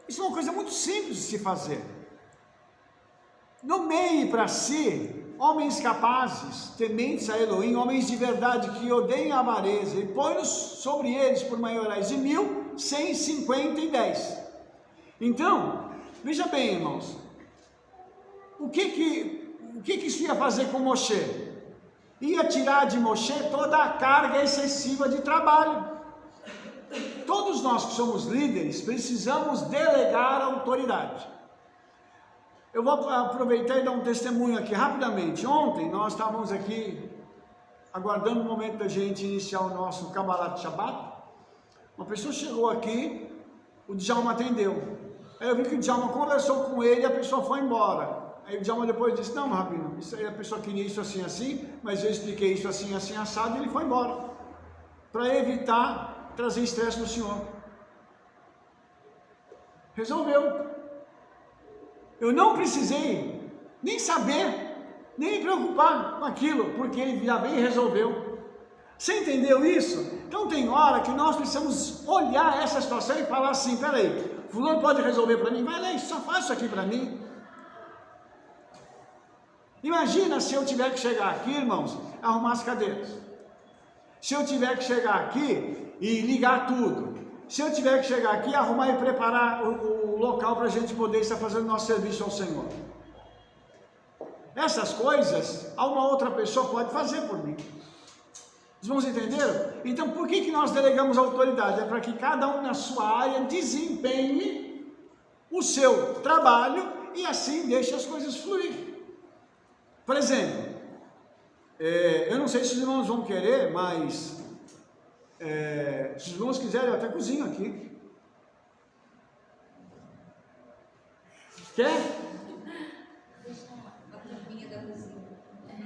Speaker 1: isso é uma coisa muito simples de se fazer. Nomeie para si homens capazes, tementes a Elohim, homens de verdade que odeiem a avareza, e põe-nos sobre eles por maiorais de 1.150. Então, veja bem, irmãos, o que O que isso ia fazer com Moshe? Ia tirar de Moshe toda a carga excessiva de trabalho. Todos nós que somos líderes precisamos delegar a autoridade. Eu vou aproveitar e dar um testemunho aqui rapidamente. Ontem nós estávamos aqui aguardando o momento da gente iniciar o nosso Kabbalat Shabbat. Uma pessoa chegou aqui, o Djalma atendeu. Aí eu vi que o Djalma conversou com ele e a pessoa foi embora. Aí o Djalma depois disse, não, Rabino, isso aí a pessoa queria isso assim, assim, mas eu expliquei isso assim, assim, assado, e ele foi embora. Para evitar trazer estresse no senhor. Resolveu. Eu não precisei nem saber, nem me preocupar com aquilo, porque ele já veio e resolveu. Você entendeu isso? Então tem hora que nós precisamos olhar essa situação e falar assim, peraí, fulano pode resolver para mim? Vai lá e só faz isso aqui para mim. Imagina se eu tiver que chegar aqui, irmãos, arrumar as cadeiras. Se eu tiver que chegar aqui e ligar tudo. Se eu tiver que chegar aqui, arrumar e preparar o local para a gente poder estar fazendo nosso serviço ao Senhor. Essas coisas, uma outra pessoa pode fazer por mim. Os irmãos entenderam? Então, por que nós delegamos autoridade? É para que cada um na sua área desempenhe o seu trabalho e assim deixe as coisas fluir. Por exemplo, eu não sei se os irmãos vão querer, mas se os irmãos quiserem, eu até cozinho aqui. Quer?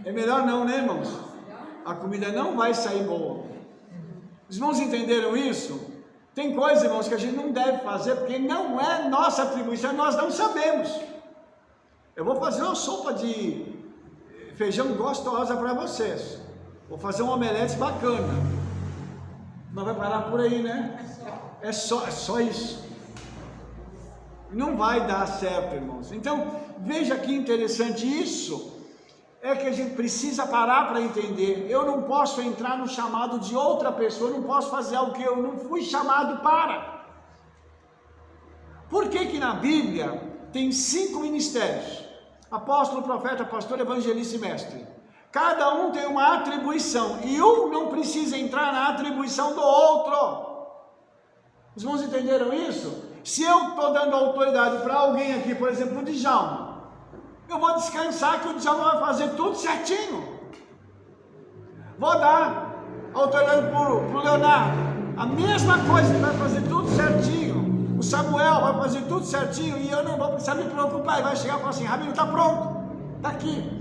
Speaker 1: É melhor não, né, irmãos? A comida não vai sair boa. Os irmãos entenderam isso? Tem coisas, irmãos, que a gente não deve fazer, porque não é nossa atribuição, nós não sabemos. Eu vou fazer uma sopa de feijão gostosa para vocês. Vou fazer um omelete bacana. Mas vai parar por aí, né? É só isso. Não vai dar certo, irmãos. Então, veja que interessante isso. É que a gente precisa parar para entender. Eu não posso entrar no chamado de outra pessoa, eu não posso fazer algo que eu não fui chamado para. Por que na Bíblia tem 5 ministérios? Apóstolo, profeta, pastor, evangelista e mestre. Cada um tem uma atribuição e um não precisa entrar na atribuição do outro. Os irmãos entenderam isso? Se eu estou dando autoridade para alguém aqui, por exemplo, o Djalma, eu vou descansar que o Djalma vai fazer tudo certinho. Vou dar autoridade para o Leonardo, a mesma coisa, ele vai fazer tudo certinho. O Samuel vai fazer tudo certinho e eu não vou precisar me preocupar. Ele vai chegar e falar assim, Rabino, está pronto, está aqui.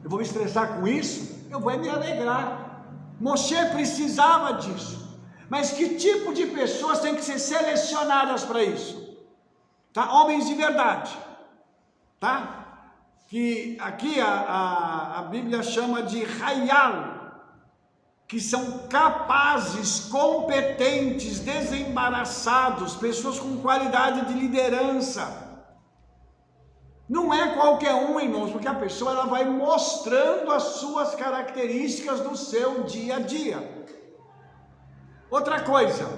Speaker 1: Eu vou me estressar com isso? Eu vou me alegrar. Moshe precisava disso. Mas que tipo de pessoas têm que ser selecionadas para isso? Tá? Homens de verdade, tá? Que aqui a Bíblia chama de Hayal, que são capazes, competentes, desembaraçados, pessoas com qualidade de liderança. Não é qualquer um, irmãos, porque a pessoa ela vai mostrando as suas características do seu dia a dia. Outra coisa,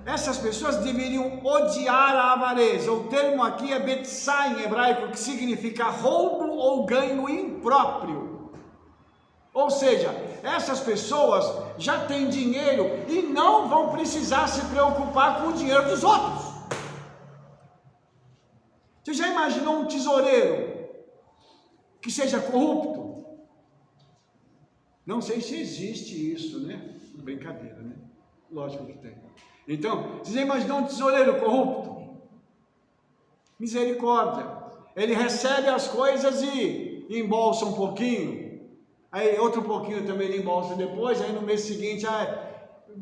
Speaker 1: essas pessoas deveriam odiar a avareza. O termo aqui é betzá em hebraico, que significa roubo ou ganho impróprio. Ou seja, essas pessoas já têm dinheiro e não vão precisar se preocupar com o dinheiro dos outros. Você já imaginou um tesoureiro que seja corrupto? Não sei se existe isso, né? Brincadeira, né? Lógico que tem. Então, você já imaginou um tesoureiro corrupto? Misericórdia. Ele recebe as coisas e embolsa um pouquinho. Aí outro pouquinho também ele embolsa depois. Aí no mês seguinte,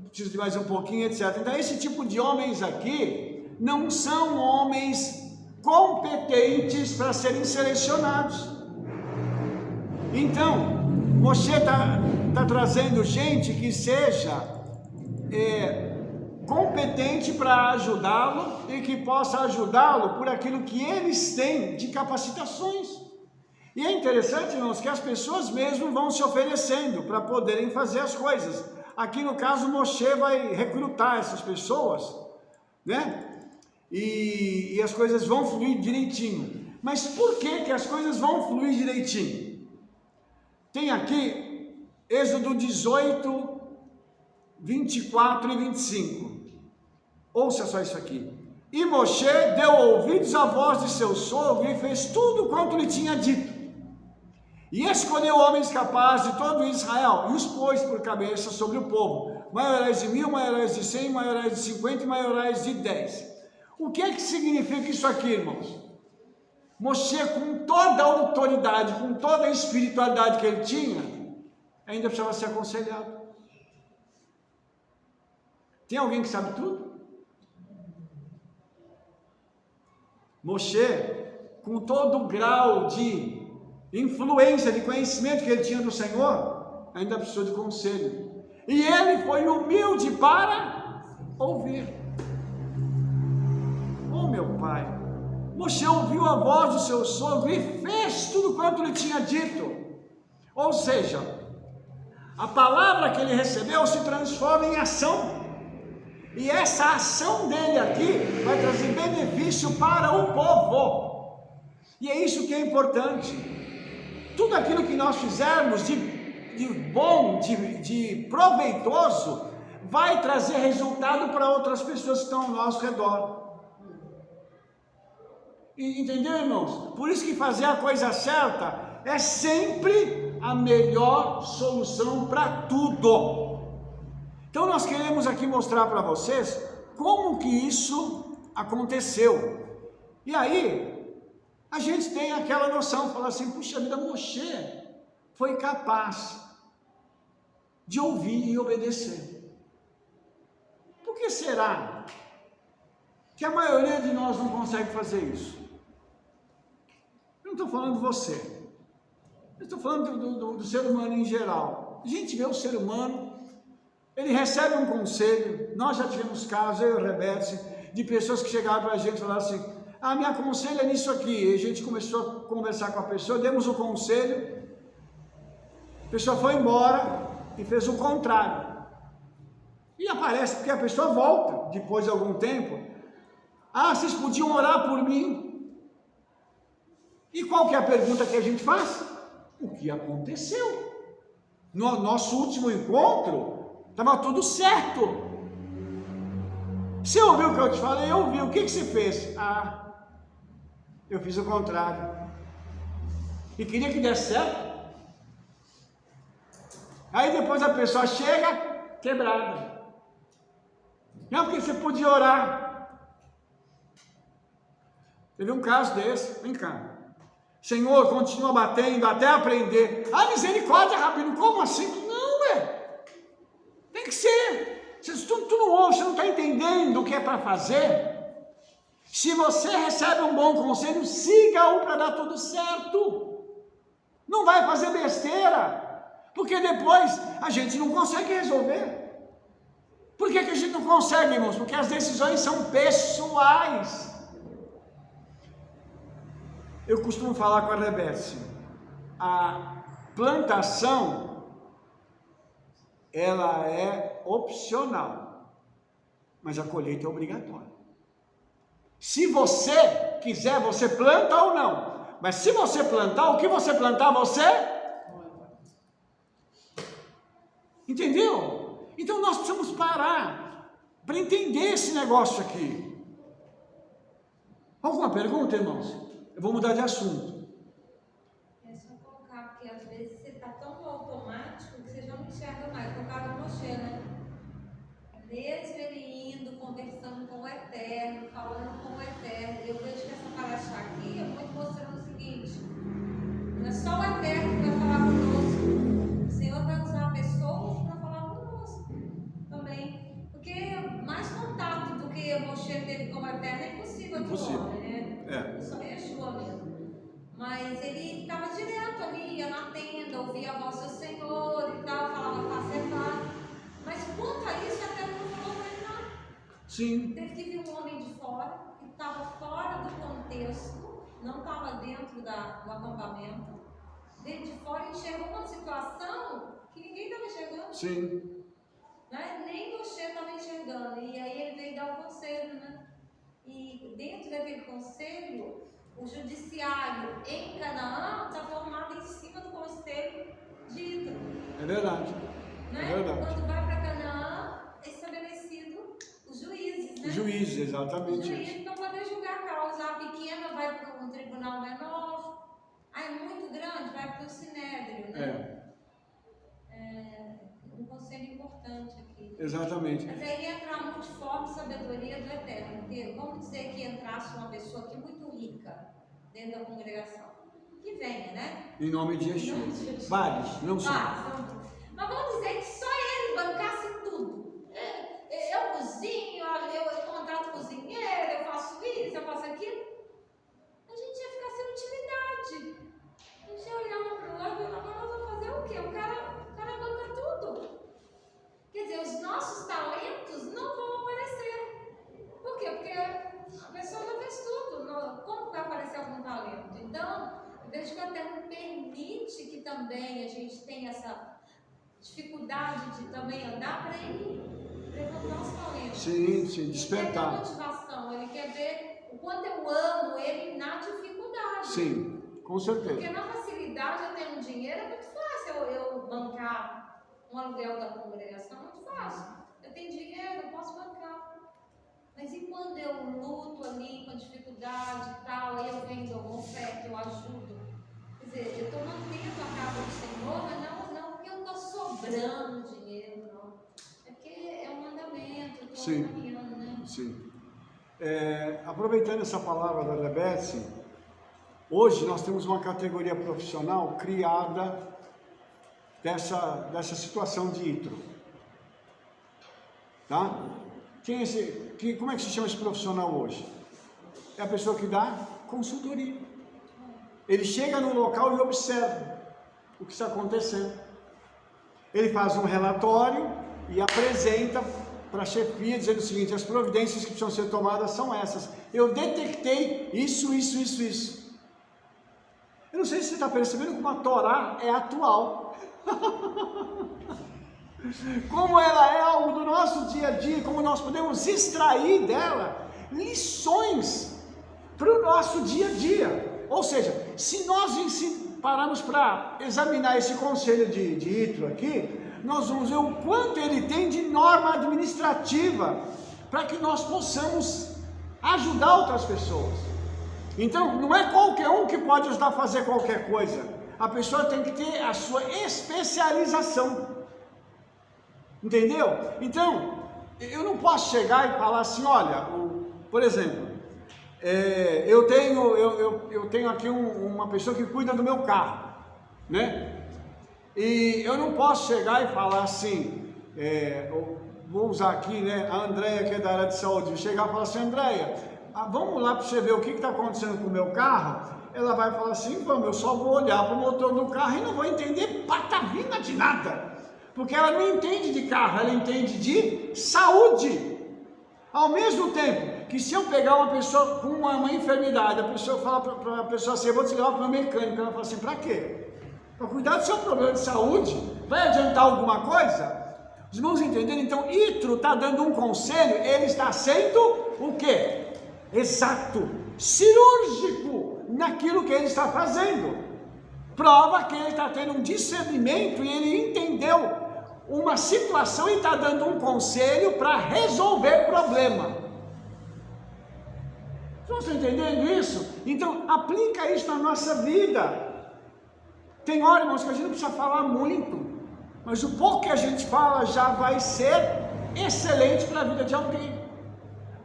Speaker 1: preciso de mais um pouquinho, etc. Então esse tipo de homens aqui não são homens competentes para serem selecionados. Então, Moshe está trazendo gente que seja competente para ajudá-lo e que possa ajudá-lo por aquilo que eles têm de capacitações. E é interessante, irmãos, que as pessoas mesmo vão se oferecendo para poderem fazer as coisas. Aqui no caso, Moshe vai recrutar essas pessoas, né? E as coisas vão fluir direitinho. Mas por que as coisas vão fluir direitinho? Tem aqui Êxodo 18, 24 e 25. Ouça só isso aqui. E Moshe deu ouvidos à voz de seu sogro e fez tudo quanto lhe tinha dito. E escolheu homens capazes de todo Israel e os pôs por cabeça sobre o povo. Maiorais de 1000, maiorais de 100, maiorais de 50 e maiorais de 10. O que é que significa isso aqui, irmãos? Moshe, com toda a autoridade, com toda a espiritualidade que ele tinha, ainda precisava ser aconselhado. Tem alguém que sabe tudo? Moshe, com todo o grau de influência, de conhecimento que ele tinha do Senhor, ainda precisou de conselho. E ele foi humilde para ouvir. Oh, meu pai! Moshe ouviu a voz do seu sogro e fez tudo quanto lhe tinha dito. Ou seja, a palavra que ele recebeu se transforma em ação. E essa ação dele aqui vai trazer benefício para o povo. E é isso que é importante. Tudo aquilo que nós fizermos de bom, de proveitoso, vai trazer resultado para outras pessoas que estão ao nosso redor. Entendeu, irmãos? Por isso que fazer a coisa certa é sempre a melhor solução para tudo. Então nós queremos aqui mostrar para vocês como que isso aconteceu. E aí, a gente tem aquela noção, falar assim, puxa vida, Moshe foi capaz de ouvir e obedecer. Por que será que a maioria de nós não consegue fazer isso? Eu não estou falando de você, eu estou falando do ser humano em geral. A gente vê o ser humano, ele recebe um conselho. Nós já tivemos casos, eu e o Rebete, de pessoas que chegaram para a gente e falaram assim, me aconselha nisso aqui. E a gente começou a conversar com a pessoa, demos o conselho, a pessoa foi embora e fez o contrário. E aparece, porque a pessoa volta, depois de algum tempo, vocês podiam orar por mim. E qual que é a pergunta que a gente faz? O que aconteceu? No nosso último encontro, estava tudo certo. Você ouviu o que eu te falei? Eu ouvi. O que você fez? Eu fiz o contrário. E queria que desse certo. Aí depois a pessoa chega quebrada. Não, porque você podia orar. Teve um caso desse. Vem cá. Senhor, continua batendo até aprender. Misericórdia, Rabino, como assim? Não, tem que ser. Tu não ouve, você não está entendendo o que é para fazer. Se você recebe um bom conselho, siga-o para dar tudo certo. Não vai fazer besteira, porque depois a gente não consegue resolver. Por que a gente não consegue, irmãos? Porque as decisões são pessoais. Eu costumo falar com a Rebete, a plantação, ela é opcional, mas a colheita é obrigatória. Se você quiser, você planta ou não, mas se você plantar, o que você plantar, você... Entendeu? Então nós precisamos parar para entender esse negócio aqui. Alguma pergunta, irmãos? Eu vou mudar de assunto.
Speaker 2: É só colocar, porque às vezes você está tão no automático que você já não enxerga mais. Colocar no Moshe, né? Mesmo ele indo, conversando com o Eterno, falando com o Eterno, eu vejo que essa paraxá aqui é muito mostrando o seguinte: não é só o Eterno que vai falar conosco, o Senhor vai usar pessoas para falar conosco também. Porque mais contato do que Moshe teve com o Eterno é impossível de homem, né? Só Yeshua mesmo. Mas ele estava direto ali, ia na tenda, ouvia a voz do Senhor e tal, falava face a face. Mas quanto a isso, até não falou mais nada.
Speaker 1: Sim.
Speaker 2: Teve que vir um homem de fora, que estava fora do contexto, não estava dentro do acampamento, veio de fora e enxergou uma situação que ninguém estava enxergando.
Speaker 1: Sim.
Speaker 2: Né? Nem você estava enxergando. E aí ele veio dar o conselho, né? E dentro daquele conselho, o judiciário em Canaã está formado em cima do conselho de Ítro.
Speaker 1: É verdade.
Speaker 2: Né?
Speaker 1: É verdade.
Speaker 2: Quando vai para Canaã, é estabelecido os juízes, né?
Speaker 1: Os juízes, exatamente.
Speaker 2: Os juízes para poder julgar a causa. A pequena vai para um tribunal menor, é muito grande, vai para o Sinédrio, né? É um conselho importante aqui.
Speaker 1: Exatamente.
Speaker 2: Mas aí entra a multiforme sabedoria do Eterno, porque vamos dizer que entrasse uma pessoa aqui muito rica dentro da congregação, que venha, né?
Speaker 1: Em nome de Jesus. Vários, não só.
Speaker 2: Mas vamos dizer que só ele bancasse tudo. Eu cozinho, eu contrato cozinheiro, eu faço isso, eu faço aquilo. A gente ia ficar sem utilidade. A gente ia olhar um para o outro e falar, agora nós vamos fazer o quê? O cara banca tudo. Quer dizer, os nossos talentos não vão aparecer. Por quê? Porque a pessoa já fez tudo. Como vai aparecer algum talento? Então, eu vejo que o Eterno permite que também a gente tenha essa dificuldade de também andar para ele levantar os talentos.
Speaker 1: Sim, despertar.
Speaker 2: Ele quer ter motivação, ele quer ver o quanto eu amo ele na dificuldade.
Speaker 1: Sim, com certeza.
Speaker 2: Porque na facilidade eu tenho dinheiro, é muito fácil eu bancar um aluguel da congregação, é muito fácil. Eu tenho dinheiro, eu posso bancar. Mas e quando eu luto ali com dificuldade e tal, aí eu venho, dou uma oferta, eu ajudo. Quer dizer, eu estou mantendo a casa do Senhor, mas não porque eu estou sobrando dinheiro, não. É porque é um mandamento, eu estou caminhando, né?
Speaker 1: Sim. Aproveitando essa palavra da Rebete, hoje nós temos uma categoria profissional criada dessa situação de Ítro. Tá? Como é que se chama esse profissional hoje? É a pessoa que dá consultoria. Ele chega no local e observa o que está acontecendo. Ele faz um relatório e apresenta para a chefia, dizendo o seguinte: as providências que precisam ser tomadas são essas. Eu detectei isso. Eu não sei se você está percebendo como a Torá é atual. Como ela é algo do nosso dia a dia, como nós podemos extrair dela lições para o nosso dia a dia. Ou seja, se nós pararmos para examinar esse conselho de Ítro aqui, nós vamos ver o quanto ele tem de norma administrativa para que nós possamos ajudar outras pessoas. Então, não é qualquer um que pode ajudar a fazer qualquer coisa. A pessoa tem que ter a sua especialização. Entendeu? Então, eu não posso chegar e falar assim, olha, por exemplo, eu tenho aqui uma pessoa que cuida do meu carro, né? E eu não posso chegar e falar assim, vou usar aqui, né, a Andréia, que é da área de saúde, chegar e falar assim: Andréia, vamos lá para você ver o que está acontecendo com o meu carro. Ela vai falar assim: vamos, eu só vou olhar para o motor do carro e não vou entender patavina de nada. Porque ela não entende de carro, ela entende de saúde. Ao mesmo tempo que se eu pegar uma pessoa com uma enfermidade, a pessoa fala para a pessoa assim: eu vou te levar para o meu mecânico. Ela fala assim: para quê? Para cuidar do seu problema de saúde? Vai adiantar alguma coisa? Os irmãos entenderam? Então, Ítro está dando um conselho, ele está sendo o quê? Exato, cirúrgico naquilo que ele está fazendo. Prova que ele está tendo um discernimento e ele entendeu uma situação e está dando um conselho para resolver problema. Vocês estão entendendo isso? Então, aplica isso na nossa vida. Tem hora, irmãos, que a gente não precisa falar muito, mas o pouco que a gente fala já vai ser excelente para a vida de alguém.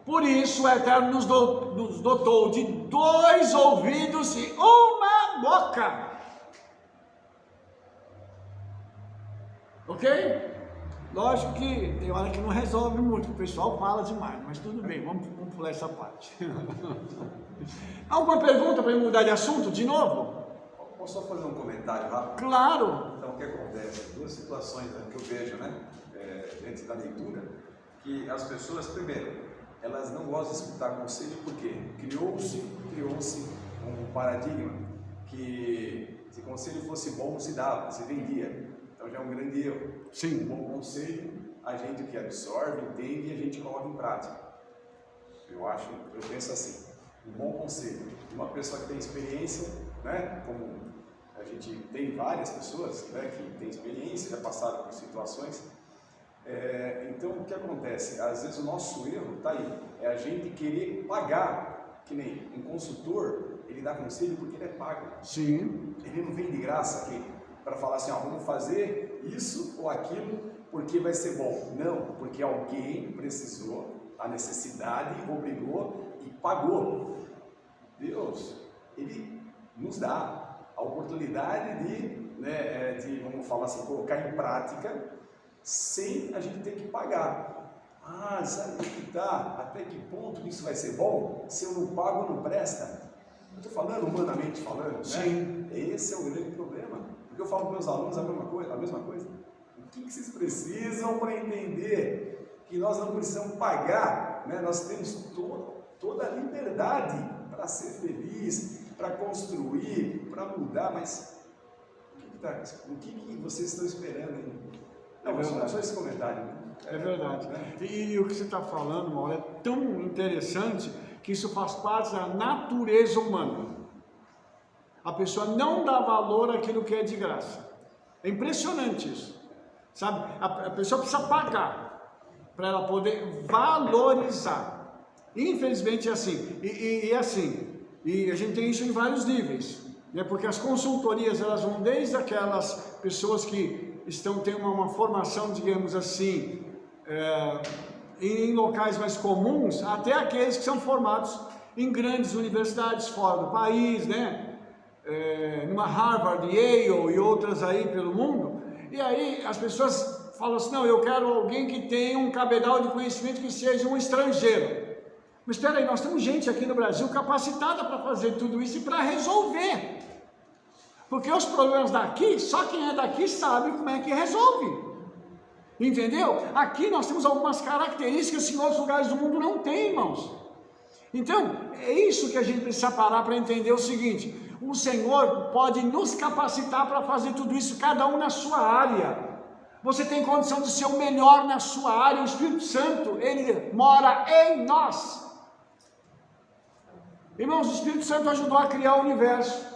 Speaker 1: Por isso o Eterno nos dotou de 2 ouvidos e 1 boca. Ok? Lógico que tem hora que não resolve muito, o pessoal fala demais, mas tudo bem, vamos pular essa parte. Alguma pergunta para eu mudar de assunto de novo?
Speaker 3: Posso só fazer um comentário rápido?
Speaker 1: Claro!
Speaker 3: Então, o que acontece? 2 situações que eu vejo, né, dentro da leitura, que as pessoas, primeiro, elas não gostam de escutar conselho porque criou-se um paradigma que se conselho fosse bom, se dava, se vendia. Então já é um grande erro.
Speaker 1: Sim.
Speaker 3: Um bom conselho, a gente que absorve, entende e a gente coloca em prática. Eu penso assim. um bom conselho, uma pessoa que tem experiência, né? Como a gente tem várias pessoas, né, que têm experiência, já passaram por situações. Então, o que acontece? Às vezes o nosso erro está aí, é a gente querer pagar, que nem um consultor, ele dá conselho porque ele é pago.
Speaker 1: Sim.
Speaker 3: Ele não vem de graça aqui para falar assim, ó, vamos fazer isso ou aquilo porque vai ser bom. Não, porque alguém precisou, a necessidade obrigou e pagou. Deus, Ele nos dá a oportunidade de, vamos falar assim, colocar em prática sem a gente ter que pagar. Ah, sabe o que tá? Até que ponto isso vai ser bom? Se eu não pago, não presta. Eu estou falando humanamente falando,
Speaker 1: Sim.
Speaker 3: né? Esse é o grande problema. Porque eu falo para meus alunos a mesma coisa. O que vocês precisam para entender que nós não precisamos pagar, né? Nós temos toda a liberdade para ser feliz, para construir, para mudar, mas o que vocês estão esperando aí? Não, só esse comentário. Né?
Speaker 1: É verdade. E o que você está falando, Mauro, é tão interessante que isso faz parte da natureza humana. A pessoa não dá valor àquilo que é de graça. É impressionante isso. Sabe? A pessoa precisa pagar para ela poder valorizar. Infelizmente é assim. E a gente tem isso em vários níveis. Né? Porque as consultorias, elas vão desde aquelas pessoas que têm uma formação, digamos assim, em locais mais comuns, até aqueles que são formados em grandes universidades fora do país, né? Numa Harvard, Yale e outras aí pelo mundo. E aí as pessoas falam assim, não, eu quero alguém que tenha um cabedal de conhecimento que seja um estrangeiro. Mas espera aí, nós temos gente aqui no Brasil capacitada para fazer tudo isso e para resolver. Porque os problemas daqui, só quem é daqui sabe como é que resolve. Entendeu? Aqui nós temos algumas características que em outros lugares do mundo não tem, irmãos. Então, é isso que a gente precisa parar para entender o seguinte: o Senhor pode nos capacitar para fazer tudo isso, cada um na sua área. Você tem condição de ser o melhor na sua área. O Espírito Santo, ele mora em nós. Irmãos, o Espírito Santo ajudou a criar o universo.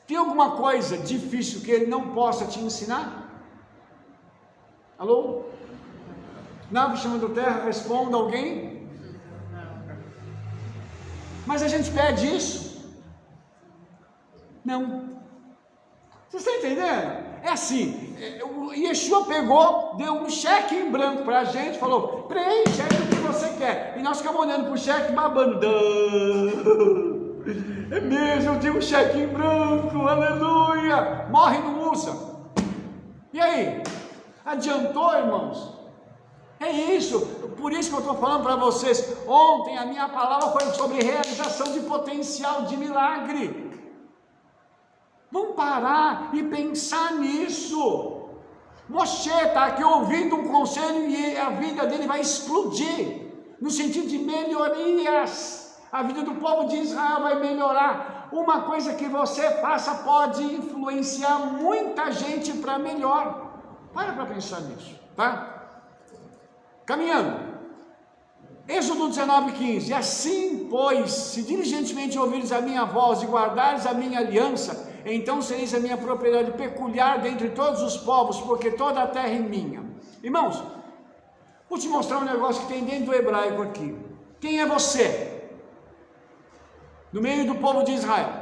Speaker 1: Tem alguma coisa difícil que ele não possa te ensinar? Alô? Nave chamando terra, responda alguém? Mas a gente pede isso? Não. Vocês estão entendendo? É assim, o Yeshua pegou, deu um cheque em branco para a gente, falou, preenche aí o que você quer. E nós ficamos olhando para o cheque, babando. É mesmo, eu tenho um cheque em branco, aleluia. Morre e não usa. E aí? Adiantou, irmãos? É isso, por isso que eu estou falando para vocês. Ontem a minha palavra foi sobre realização de potencial de milagre. Vamos parar e pensar nisso. Moshe está aqui ouvindo um conselho e a vida dele vai explodir, no sentido de melhorias. A vida do povo de Israel vai melhorar. Uma coisa que você faça pode influenciar muita gente para melhor. Para pensar nisso, tá? Caminhando. Êxodo 19:15. Assim, pois, se diligentemente ouvires a minha voz e guardares a minha aliança, então sereis a minha propriedade peculiar dentre todos os povos, porque toda a terra é minha. Irmãos, vou te mostrar um negócio que tem dentro do hebraico aqui. Quem é você? No meio do povo de Israel.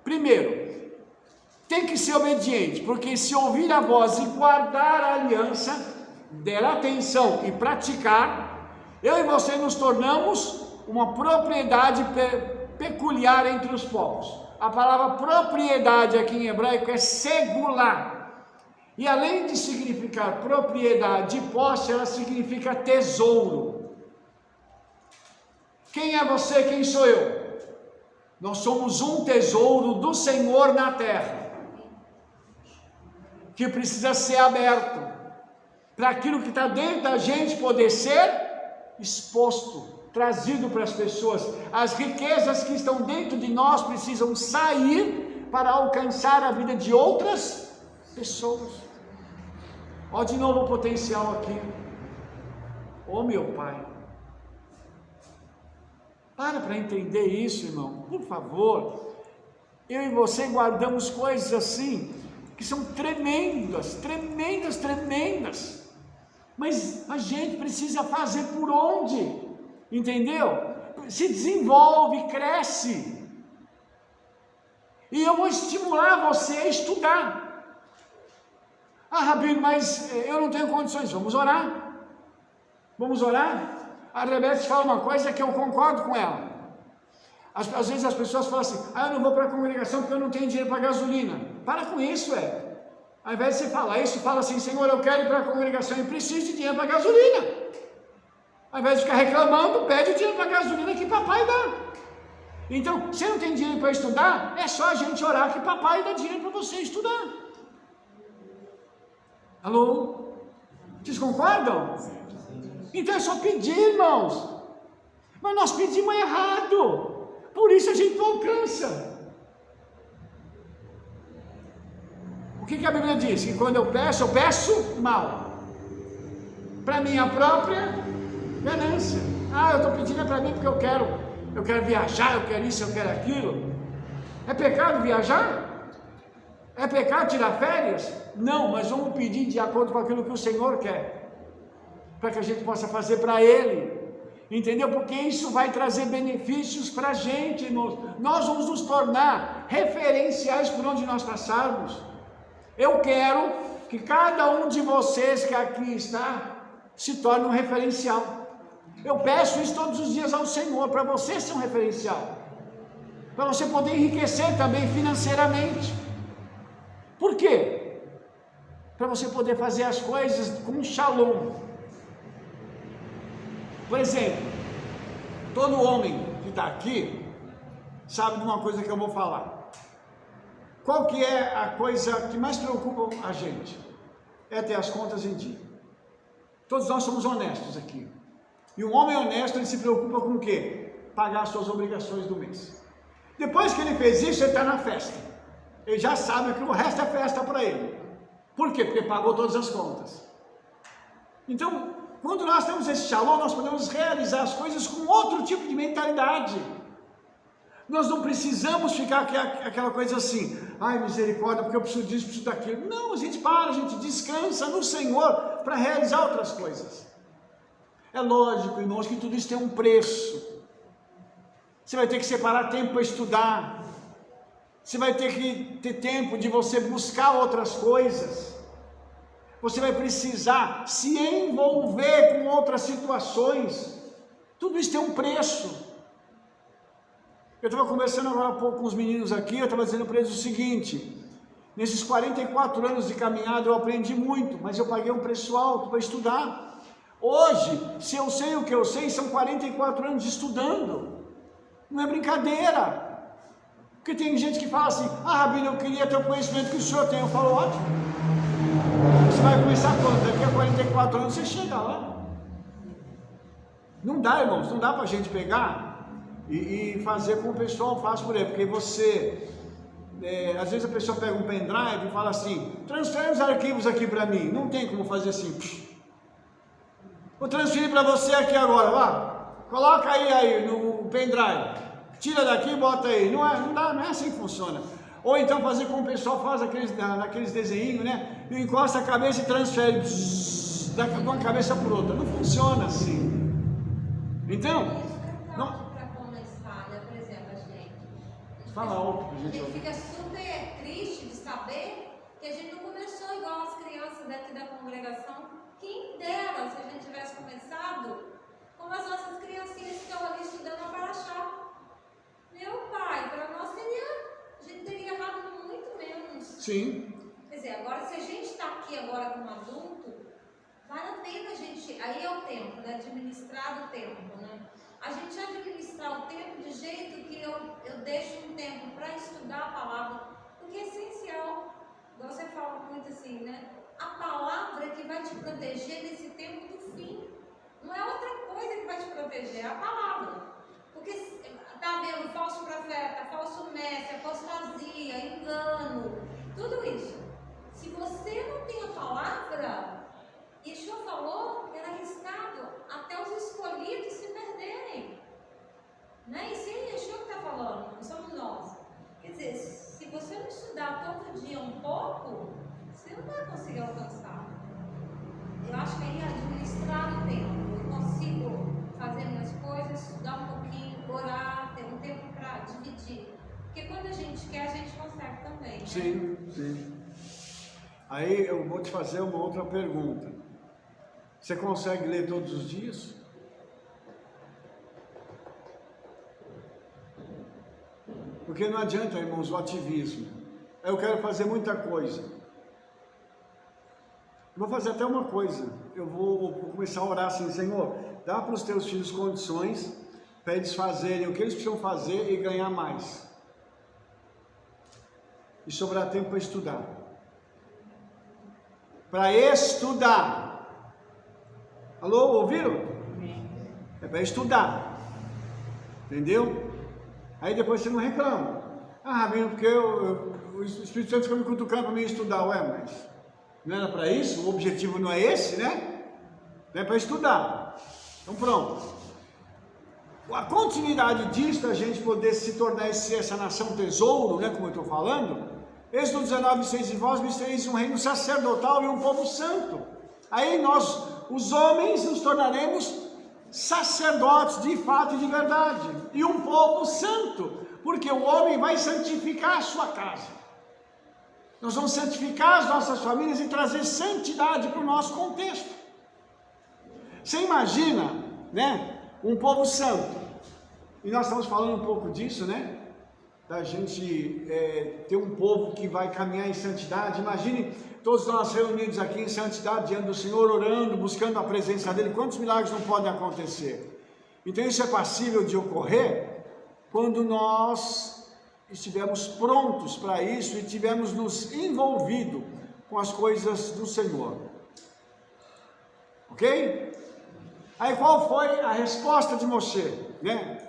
Speaker 1: Primeiro, tem que ser obediente, porque se ouvir a voz e guardar a aliança, der atenção e praticar, eu e você nos tornamos uma propriedade peculiar entre os povos. A palavra propriedade aqui em hebraico é segular. E além de significar propriedade e posse, ela significa tesouro. Quem é você? Quem sou eu? Nós somos um tesouro do Senhor na terra, que precisa ser aberto, para aquilo que está dentro da gente poder ser exposto, trazido para as pessoas. As riquezas que estão dentro de nós precisam sair para alcançar a vida de outras pessoas. Olha de novo o potencial aqui. Oh meu Pai, Para entender isso, irmão, por favor. Eu e você guardamos coisas assim, que são tremendas, tremendas, tremendas. Mas a gente precisa fazer por onde? Entendeu? Se desenvolve, cresce. E eu vou estimular você a estudar. Ah, Rabino, mas eu não tenho condições. Vamos orar. Vamos orar? A Rebeca fala uma coisa que eu concordo com ela. Às vezes as pessoas falam assim, eu não vou para a congregação porque eu não tenho dinheiro para gasolina. Para com isso, Ao invés de você falar isso, fala assim, Senhor, eu quero ir para a congregação e preciso de dinheiro para gasolina. Ao invés de ficar reclamando, pede o dinheiro para gasolina que papai dá. Então, se não tem dinheiro para estudar, é só a gente orar que papai dá dinheiro para você estudar. Alô? Vocês concordam? Então é só pedir, irmãos. Mas nós pedimos errado. Por isso a gente não alcança. O que a Bíblia diz? Que quando eu peço mal. Para minha própria ganância. Eu estou pedindo para mim porque eu quero viajar, eu quero isso, eu quero aquilo. É pecado viajar? É pecado tirar férias? Não, mas vamos pedir de acordo com aquilo que o Senhor quer. Para que a gente possa fazer para Ele. Entendeu? Porque isso vai trazer benefícios para a gente, irmãos. Nós vamos nos tornar referenciais por onde nós passarmos. Eu quero que cada um de vocês que aqui está se torne um referencial. Eu peço isso todos os dias ao Senhor, para você ser um referencial. Para você poder enriquecer também financeiramente. Por quê? Para você poder fazer as coisas com shalom. Por exemplo, todo homem que está aqui sabe de uma coisa que eu vou falar. Qual que é a coisa que mais preocupa a gente? É ter as contas em dia. Todos nós somos honestos aqui. E um homem honesto, ele se preocupa com o quê? Pagar as suas obrigações do mês. Depois que ele fez isso, ele está na festa. Ele já sabe que o resto é festa para ele. Por quê? Porque pagou todas as contas. Então, quando nós temos esse shalom, nós podemos realizar as coisas com outro tipo de mentalidade. Nós não precisamos ficar aquela coisa assim, misericórdia, porque eu preciso disso, preciso daquilo. Não, a gente descansa no Senhor para realizar outras coisas. É lógico, irmãos, que tudo isso tem um preço. Você vai ter que separar tempo para estudar. Você vai ter que ter tempo de você buscar outras coisas. Você vai precisar se envolver com outras situações. Tudo isso tem um preço. Eu estava conversando agora há pouco com os meninos aqui, eu estava dizendo para eles o seguinte, nesses 44 anos de caminhada eu aprendi muito, mas eu paguei um preço alto para estudar. Hoje, se eu sei o que eu sei, são 44 anos estudando. Não é brincadeira. Porque tem gente que fala assim, Rabino, eu queria ter o conhecimento que o senhor tem. Eu falo, ótimo. Você vai começar quando? Daqui a 44 anos você chega lá. Não dá, irmãos, não dá para a gente pegar e fazer como o pessoal faz por aí, porque você, às vezes a pessoa pega um pendrive e fala assim, transfere os arquivos aqui para mim. Não tem como fazer assim. Vou transferir para você aqui agora, vá. Coloca aí no pendrive. Tira daqui e bota aí. Não é assim que funciona. Ou então fazer como o pessoal faz naqueles desenhinhos, né? E encosta a cabeça e transfere de uma cabeça por outra. Não funciona assim. Então, não.
Speaker 2: Por exemplo, a gente.
Speaker 1: Fala alto,
Speaker 2: A gente fica super triste de saber que a gente não começou igual as crianças daqui da congregação. Quem dera se a gente tivesse começado como as nossas criancinhas que estão ali estudando a Paraxá. Meu pai, para nós a gente teria errado muito menos.
Speaker 1: Sim.
Speaker 2: Quer dizer, agora se a gente está aqui agora como adulto, vale a pena a gente, aí é o tempo, né? Administrar o tempo, né? A gente administrar o tempo de jeito que eu deixo um tempo para estudar a palavra, porque é essencial. Igual você fala muito assim, né? A palavra que vai te proteger nesse tempo do fim. Não é outra coisa que vai te proteger, é a palavra. Porque está havendo falso profeta, falso mestre, apostasia, engano, tudo isso. Se você não tem a palavra, Yeshua falou que era arriscado até os escolhidos se perderem. Né?
Speaker 1: Sim, sim. Aí eu vou te fazer uma outra pergunta. Você consegue ler todos os dias? Porque não adianta, irmãos, o ativismo. Eu quero fazer muita coisa. Eu vou fazer até uma coisa. Eu vou começar a orar assim: Senhor, dá para os teus filhos condições para eles fazerem o que eles precisam fazer e ganhar mais. E sobrar tempo para estudar. Para estudar. Alô, ouviram? É para estudar. Entendeu? Aí depois você não reclama. Ah, Rabino, porque o Espírito Santo fica me cutucando para mim estudar. Ué, mas não era para isso? O objetivo não é esse, né? Não é para estudar. Então pronto. A continuidade disso, da gente poder se tornar essa nação tesouro, né, como eu estou falando, Êxodo 19, 6, e vós me sereis um reino sacerdotal e um povo santo. Aí nós, os homens, nos tornaremos sacerdotes de fato e de verdade, e um povo santo, porque o homem vai santificar a sua casa. Nós vamos santificar as nossas famílias e trazer santidade para o nosso contexto. Você imagina, né, um povo santo, e nós estamos falando um pouco disso, né, da gente ter um povo que vai caminhar em santidade. Imagine todos nós reunidos aqui em santidade, diante do Senhor, orando, buscando a presença dEle. Quantos milagres não podem acontecer? Então isso é passível de ocorrer quando nós estivermos prontos para isso e tivermos nos envolvido com as coisas do Senhor. Ok? Aí qual foi a resposta de Moshe, né?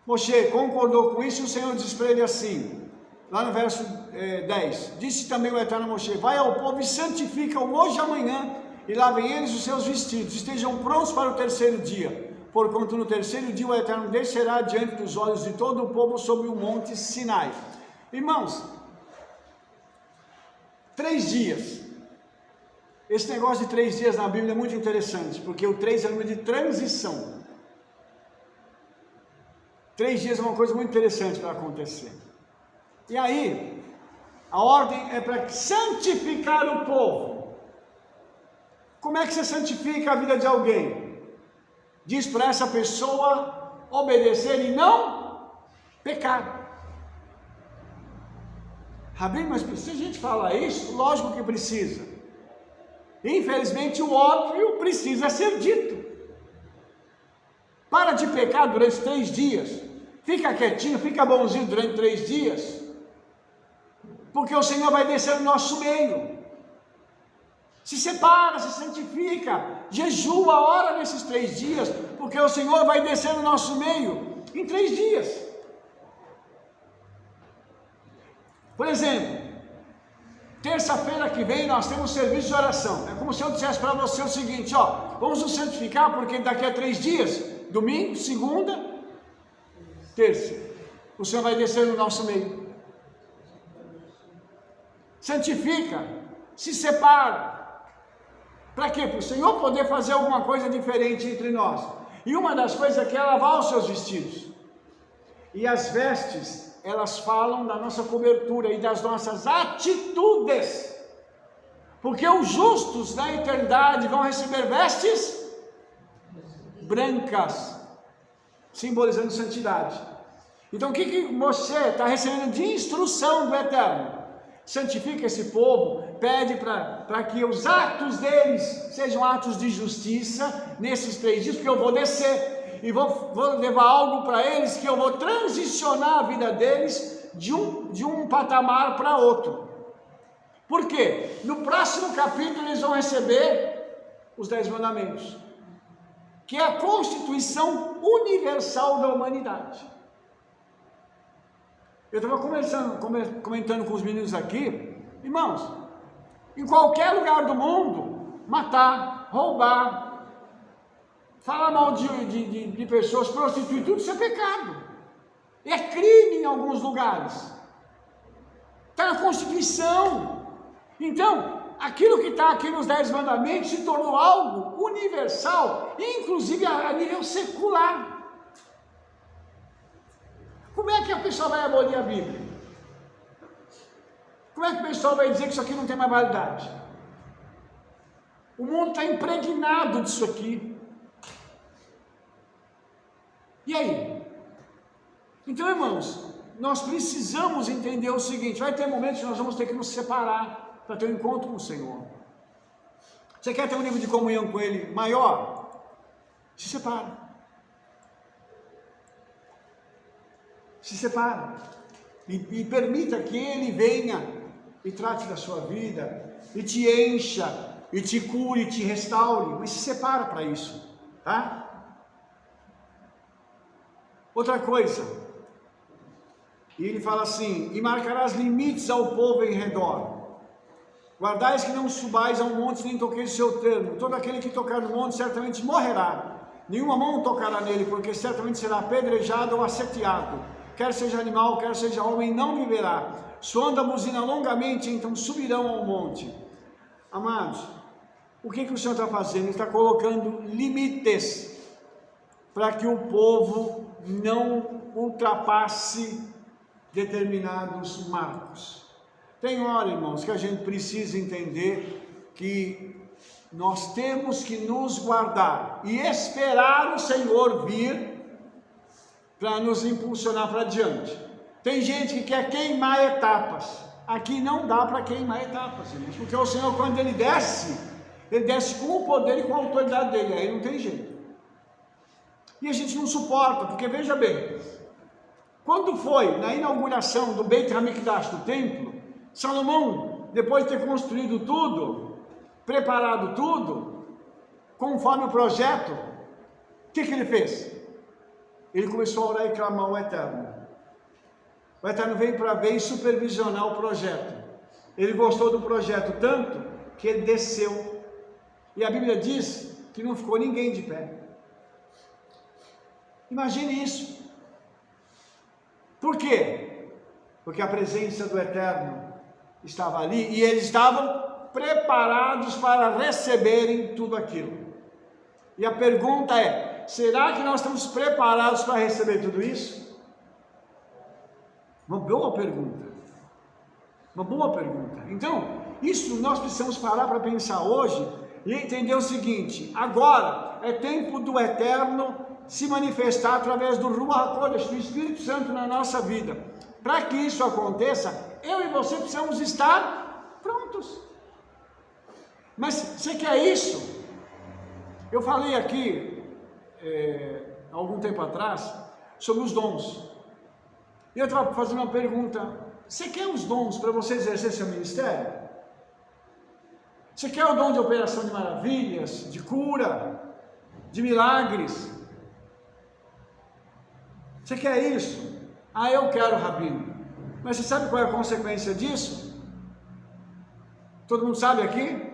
Speaker 1: Moshe concordou com isso e o Senhor disse para ele assim, lá no verso 10, disse também o Eterno a Moshe: vai ao povo e santifica-o hoje e amanhã, e lavem eles os seus vestidos, estejam prontos para o terceiro dia, porquanto no terceiro dia o Eterno descerá diante dos olhos de todo o povo sobre o monte Sinai. Irmãos, 3 dias, esse negócio de 3 dias na Bíblia é muito interessante, porque o 3 é número de transição. 3 dias é uma coisa muito interessante para acontecer. E aí, a ordem é para santificar o povo. Como é que você santifica a vida de alguém? Diz para essa pessoa obedecer e não pecar. Rabino, mas precisa a gente falar isso? Lógico que precisa. Infelizmente, o óbvio precisa ser dito. Para de pecar durante 3 dias. Fica quietinho, fica bonzinho durante 3 dias. Porque o Senhor vai descer no nosso meio. Se separa, se santifica, jejua, ora nesses 3 dias, porque o Senhor vai descer no nosso meio em 3 dias. Por exemplo, terça-feira que vem nós temos serviço de oração. É como se eu dissesse para você o seguinte: ó, vamos nos santificar, porque daqui a 3 dias, domingo, segunda, terça, o Senhor vai descer no nosso meio. Santifica, se separa. Para quê? Para o Senhor poder fazer alguma coisa diferente entre nós. E uma das coisas é que é lavar os seus vestidos. E as vestes, elas falam da nossa cobertura e das nossas atitudes. Porque os justos na eternidade vão receber vestes brancas, simbolizando santidade. Então o que Moshe está recebendo de instrução do Eterno? Santifica esse povo, pede para que os atos deles sejam atos de justiça nesses 3 dias, porque eu vou descer e vou levar algo para eles, que eu vou transicionar a vida deles de um patamar para outro. Por quê? No próximo capítulo eles vão receber os 10 mandamentos, que é a constituição universal da humanidade. Eu estava comentando com os meninos aqui, irmãos, em qualquer lugar do mundo, matar, roubar, falar mal de pessoas, prostituir, tudo isso é pecado. É crime em alguns lugares. Está na Constituição. Então, aquilo que está aqui nos 10 mandamentos se tornou algo universal, inclusive a nível secular. Como é que a pessoa vai abolir a Bíblia? Como é que o pessoal vai dizer que isso aqui não tem mais validade? O mundo está impregnado disso aqui. E aí? Então, irmãos, nós precisamos entender o seguinte: vai ter momentos que nós vamos ter que nos separar para ter um encontro com o Senhor. Você quer ter um nível de comunhão com Ele maior? Se separa. Se separa. E permita que Ele venha e trate da sua vida, e te encha, e te cure, e te restaure. Mas se separa para isso, tá? Outra coisa, e ele fala assim: e marcarás limites ao povo em redor, guardais que não subais ao monte, nem toqueis o seu termo, todo aquele que tocar no monte certamente morrerá, nenhuma mão tocará nele, porque certamente será apedrejado ou asseteado, quer seja animal, quer seja homem, não viverá, soando a buzina longamente, então subirão ao monte. Amados, o que o Senhor está fazendo? Ele está colocando limites, para que o povo não ultrapasse determinados marcos. Tem hora, irmãos, que a gente precisa entender que nós temos que nos guardar e esperar o Senhor vir para nos impulsionar para diante. Tem gente que quer queimar etapas. Aqui não dá para queimar etapas, irmãos, porque o Senhor, quando Ele desce com o poder e com a autoridade dele, aí não tem jeito. E a gente não suporta, porque veja bem, quando foi na inauguração do Beit HaMikdash, do templo, Salomão, depois de ter construído tudo, preparado tudo, conforme o projeto, o que ele fez? Ele começou a orar e clamar ao Eterno. O Eterno veio para ver e supervisionar o projeto. Ele gostou do projeto tanto que ele desceu. E a Bíblia diz que não ficou ninguém de pé. Imagine isso. Por quê? Porque a presença do Eterno estava ali e eles estavam preparados para receberem tudo aquilo. E a pergunta é: será que nós estamos preparados para receber tudo isso? Uma boa pergunta. Uma boa pergunta. Então, isso nós precisamos parar para pensar hoje e entender o seguinte: agora é tempo do Eterno se manifestar através do Ruach HaKodesh, do Espírito Santo na nossa vida. Para que isso aconteça, eu e você precisamos estar prontos. Mas você quer isso? Eu falei aqui, há algum tempo atrás, sobre os dons. E eu estava fazendo uma pergunta: você quer os dons para você exercer seu ministério? Você quer o dom de operação de maravilhas, de cura, de milagres? Você quer isso? Ah, eu quero, Rabino. Mas você sabe qual é a consequência disso? Todo mundo sabe aqui?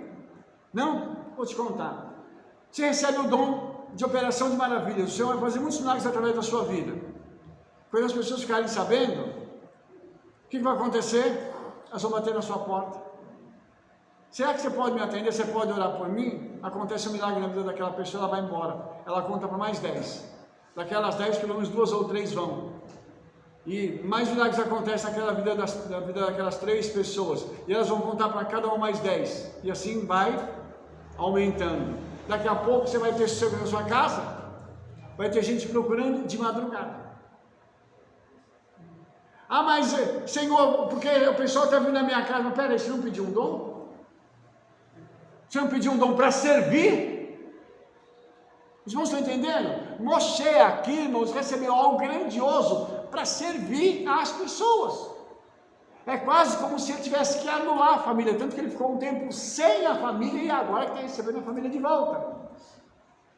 Speaker 1: Não? Vou te contar. Você recebe o dom de operação de maravilhas. O Senhor vai fazer muitos milagres através da sua vida. Quando as pessoas ficarem sabendo, o que vai acontecer? Elas vão bater na sua porta. Será que você pode me atender? Você pode orar por mim? Acontece um milagre na vida daquela pessoa, ela vai embora. Ela conta para mais 10. Daquelas 10, pelo menos 2 ou 3 vão. E mais milagres acontecem na vida daquelas 3 pessoas. E elas vão contar para cada uma mais 10. E assim vai aumentando. Daqui a pouco você vai ter sossego na sua casa. Vai ter gente procurando de madrugada. Ah, mas Senhor, porque o pessoal está vindo na minha casa. Mas peraí, você não pediu um dom? Você não pediu um dom para servir? Os irmãos estão entendendo? Moshe aqui, irmãos, recebeu algo grandioso para servir às pessoas. É quase como se ele tivesse que anular a família, tanto que ele ficou um tempo sem a família e agora está recebendo a família de volta.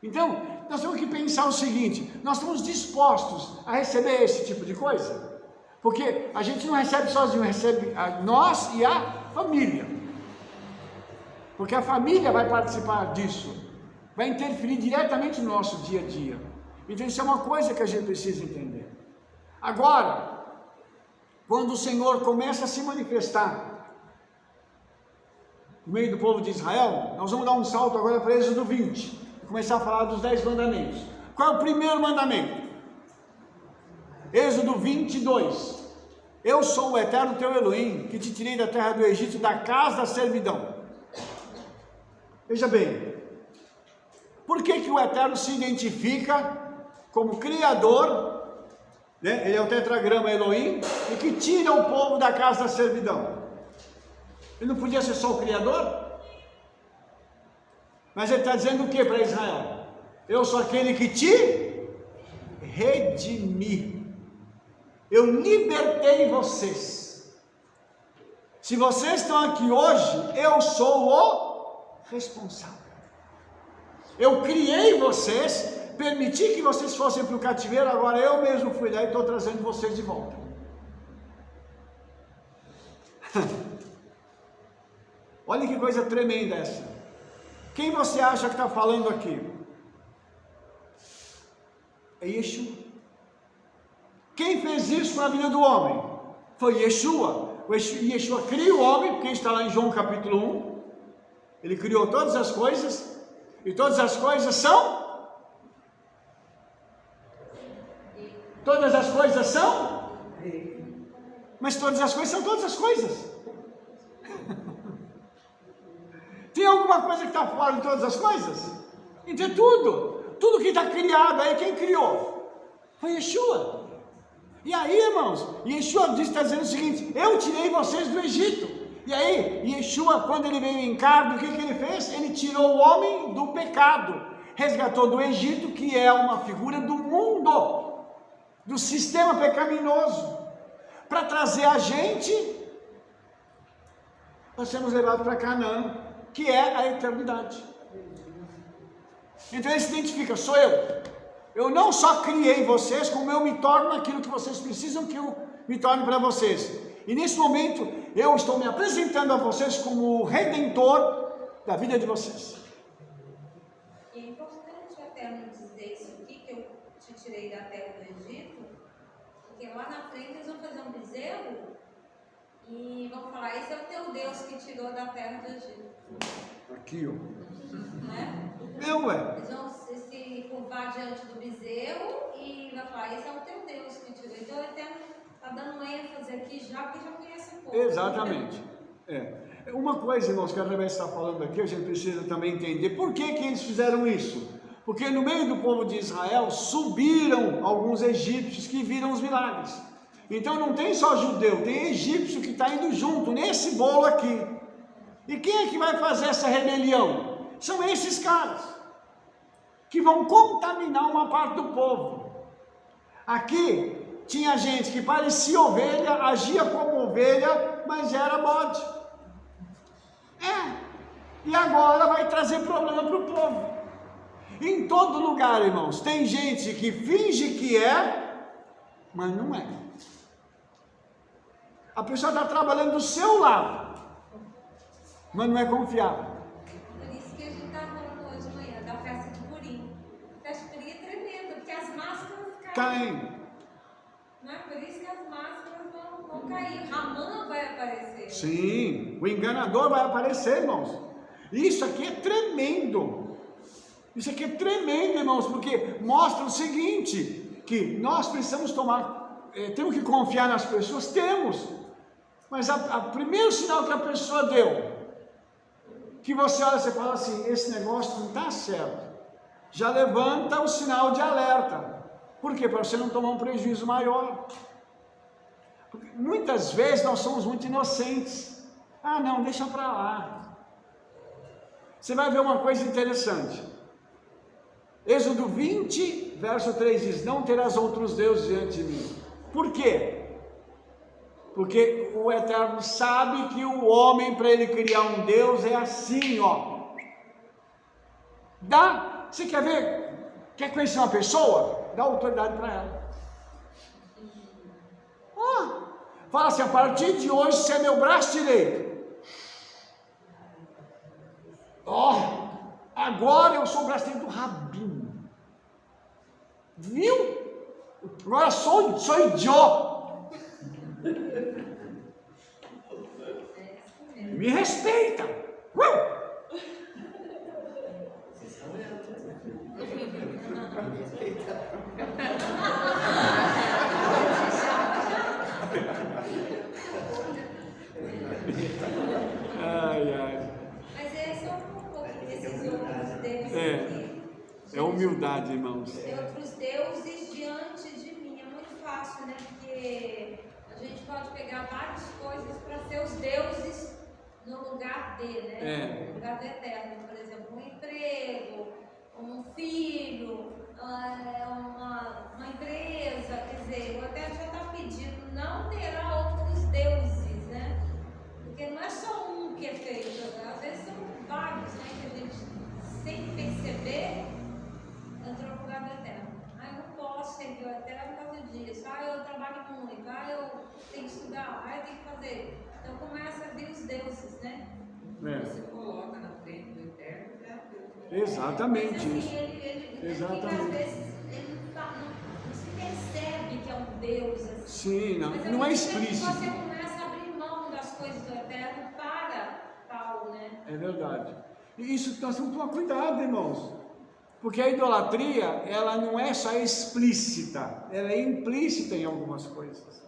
Speaker 1: Então, nós temos que pensar o seguinte: nós estamos dispostos a receber esse tipo de coisa? Porque a gente não recebe sozinho, recebe nós e a família. Porque a família vai participar disso, vai interferir diretamente no nosso dia a dia. Então isso é uma coisa que a gente precisa entender. Agora, quando o Senhor começa a se manifestar no meio do povo de Israel, nós vamos dar um salto agora para Êxodo 20 e começar a falar dos 10 mandamentos. Qual é o primeiro mandamento? Êxodo 22. Eu sou o eterno teu Elohim, que te tirei da terra do Egito, da casa da servidão. Veja bem, por que o eterno se identifica como criador, né? Ele é o tetragrama Elohim, e que tira o povo da casa da servidão? Ele não podia ser só o criador? Mas ele está dizendo o que para Israel? Eu sou aquele que te redimi. Eu libertei vocês. Se vocês estão aqui hoje, eu sou o responsável. Eu criei vocês, permiti que vocês fossem para o cativeiro, agora eu mesmo fui lá e estou trazendo vocês de volta. Olha que coisa tremenda essa. Quem você acha que está falando aqui? É Yeshua. Quem fez isso com a vida do homem? Foi Yeshua. Yeshua cria o homem, porque está lá em João capítulo 1. Ele criou todas as coisas, e todas as coisas são? Todas as coisas são? Mas todas as coisas são todas as coisas. Tem alguma coisa que está fora de todas as coisas? Então é tudo. Tudo que está criado aí, quem criou? Foi Yeshua. E aí, irmãos, Yeshua está dizendo o seguinte: eu tirei vocês do Egito. E aí, Yeshua, quando ele veio em carne, o que ele fez? Ele tirou o homem do pecado, resgatou do Egito, que é uma figura do mundo, do sistema pecaminoso, para trazer a gente, nós sermos levados para Canaã, que é a eternidade. Então ele se identifica: sou eu. Eu não só criei vocês, como eu me torno aquilo que vocês precisam que eu me torne para vocês. E nesse momento eu estou me apresentando a vocês como o redentor da vida de vocês.
Speaker 2: E é importante até me dizer isso aqui, que eu te tirei da terra do Egito, porque lá na frente eles vão fazer um bezerro e vão falar: esse é o teu Deus que tirou da terra do Egito.
Speaker 1: Aqui, ó.
Speaker 2: Não é?
Speaker 1: Eles
Speaker 2: vão se curvar diante do bezerro e vai falar: esse é o teu Deus que tirou. Então eu até está dando ênfase aqui já, porque já conhece um pouco.
Speaker 1: Exatamente. Uma coisa, irmãos, que a Rebeca está falando aqui, a gente precisa também entender por que eles fizeram isso. Porque no meio do povo de Israel subiram alguns egípcios que viram os milagres. Então não tem só judeu, tem egípcio que está indo junto nesse bolo aqui. E quem é que vai fazer essa rebelião? São esses caras que vão contaminar uma parte do povo. Aqui tinha gente que parecia ovelha, agia como ovelha, mas era bode. E agora vai trazer problema para o povo. Em todo lugar, irmãos, tem gente que finge que é, mas não é. A pessoa está trabalhando do seu lado, mas não é confiável.
Speaker 2: Por isso que a gente está falando hoje de manhã da festa de Purim. A festa de Purim é tremenda, porque as máscaras caem. Não é? Por isso que as máscaras vão cair. Ramã vai aparecer.
Speaker 1: Sim, o enganador vai aparecer, irmãos. Isso aqui é tremendo. Isso aqui é tremendo, irmãos, porque mostra o seguinte, que nós precisamos temos que confiar nas pessoas, temos. Mas o primeiro sinal que a pessoa deu, que você olha e fala assim: esse negócio não está certo, já levanta o sinal de alerta. Por quê? Para você não tomar um prejuízo maior. Porque muitas vezes nós somos muito inocentes. Não, deixa para lá. Você vai ver uma coisa interessante. Êxodo 20, verso 3 diz: não terás outros deuses diante de mim. Por quê? Porque o Eterno sabe que o homem, para ele criar um Deus, é assim, ó. Você quer ver? Quer conhecer uma pessoa? Dá autoridade para ela. Fala assim: a partir de hoje você é meu braço direito. Agora eu sou o braço direito do Rabino. Viu? Agora sou eu. Me respeita. humildade, irmãos.
Speaker 2: Ter outros deuses diante de mim. É muito fácil, né? Porque a gente pode pegar várias coisas para ser os deuses no lugar dele, né? No lugar do eterno. Por exemplo, um emprego, um filho, uma empresa. Quer dizer, o eterno já está pedindo, não terá outros deuses, né? Porque não é só um que é feito, às vezes são vários, né? Que a gente, sem perceber, entrou no lugar do eterno. Eu não posso servir o eterno por causa disso. Eu trabalho muito. Eu tenho que estudar. Eu tenho que fazer. Então começa a vir os deuses, né?
Speaker 4: Você coloca na frente do eterno, né?
Speaker 1: Exatamente.
Speaker 2: Mas, assim,
Speaker 1: isso.
Speaker 2: ele
Speaker 1: Exatamente.
Speaker 2: fica, às vezes, ele não se percebe que é um Deus. Assim.
Speaker 1: Sim,
Speaker 2: Mas
Speaker 1: não é
Speaker 2: às vezes
Speaker 1: explícito.
Speaker 2: você começa a abrir mão das coisas do eterno para tal, né?
Speaker 1: É verdade. E isso nós temos que tomar cuidado, irmãos. Porque a idolatria, ela não é só explícita, ela é implícita em algumas coisas.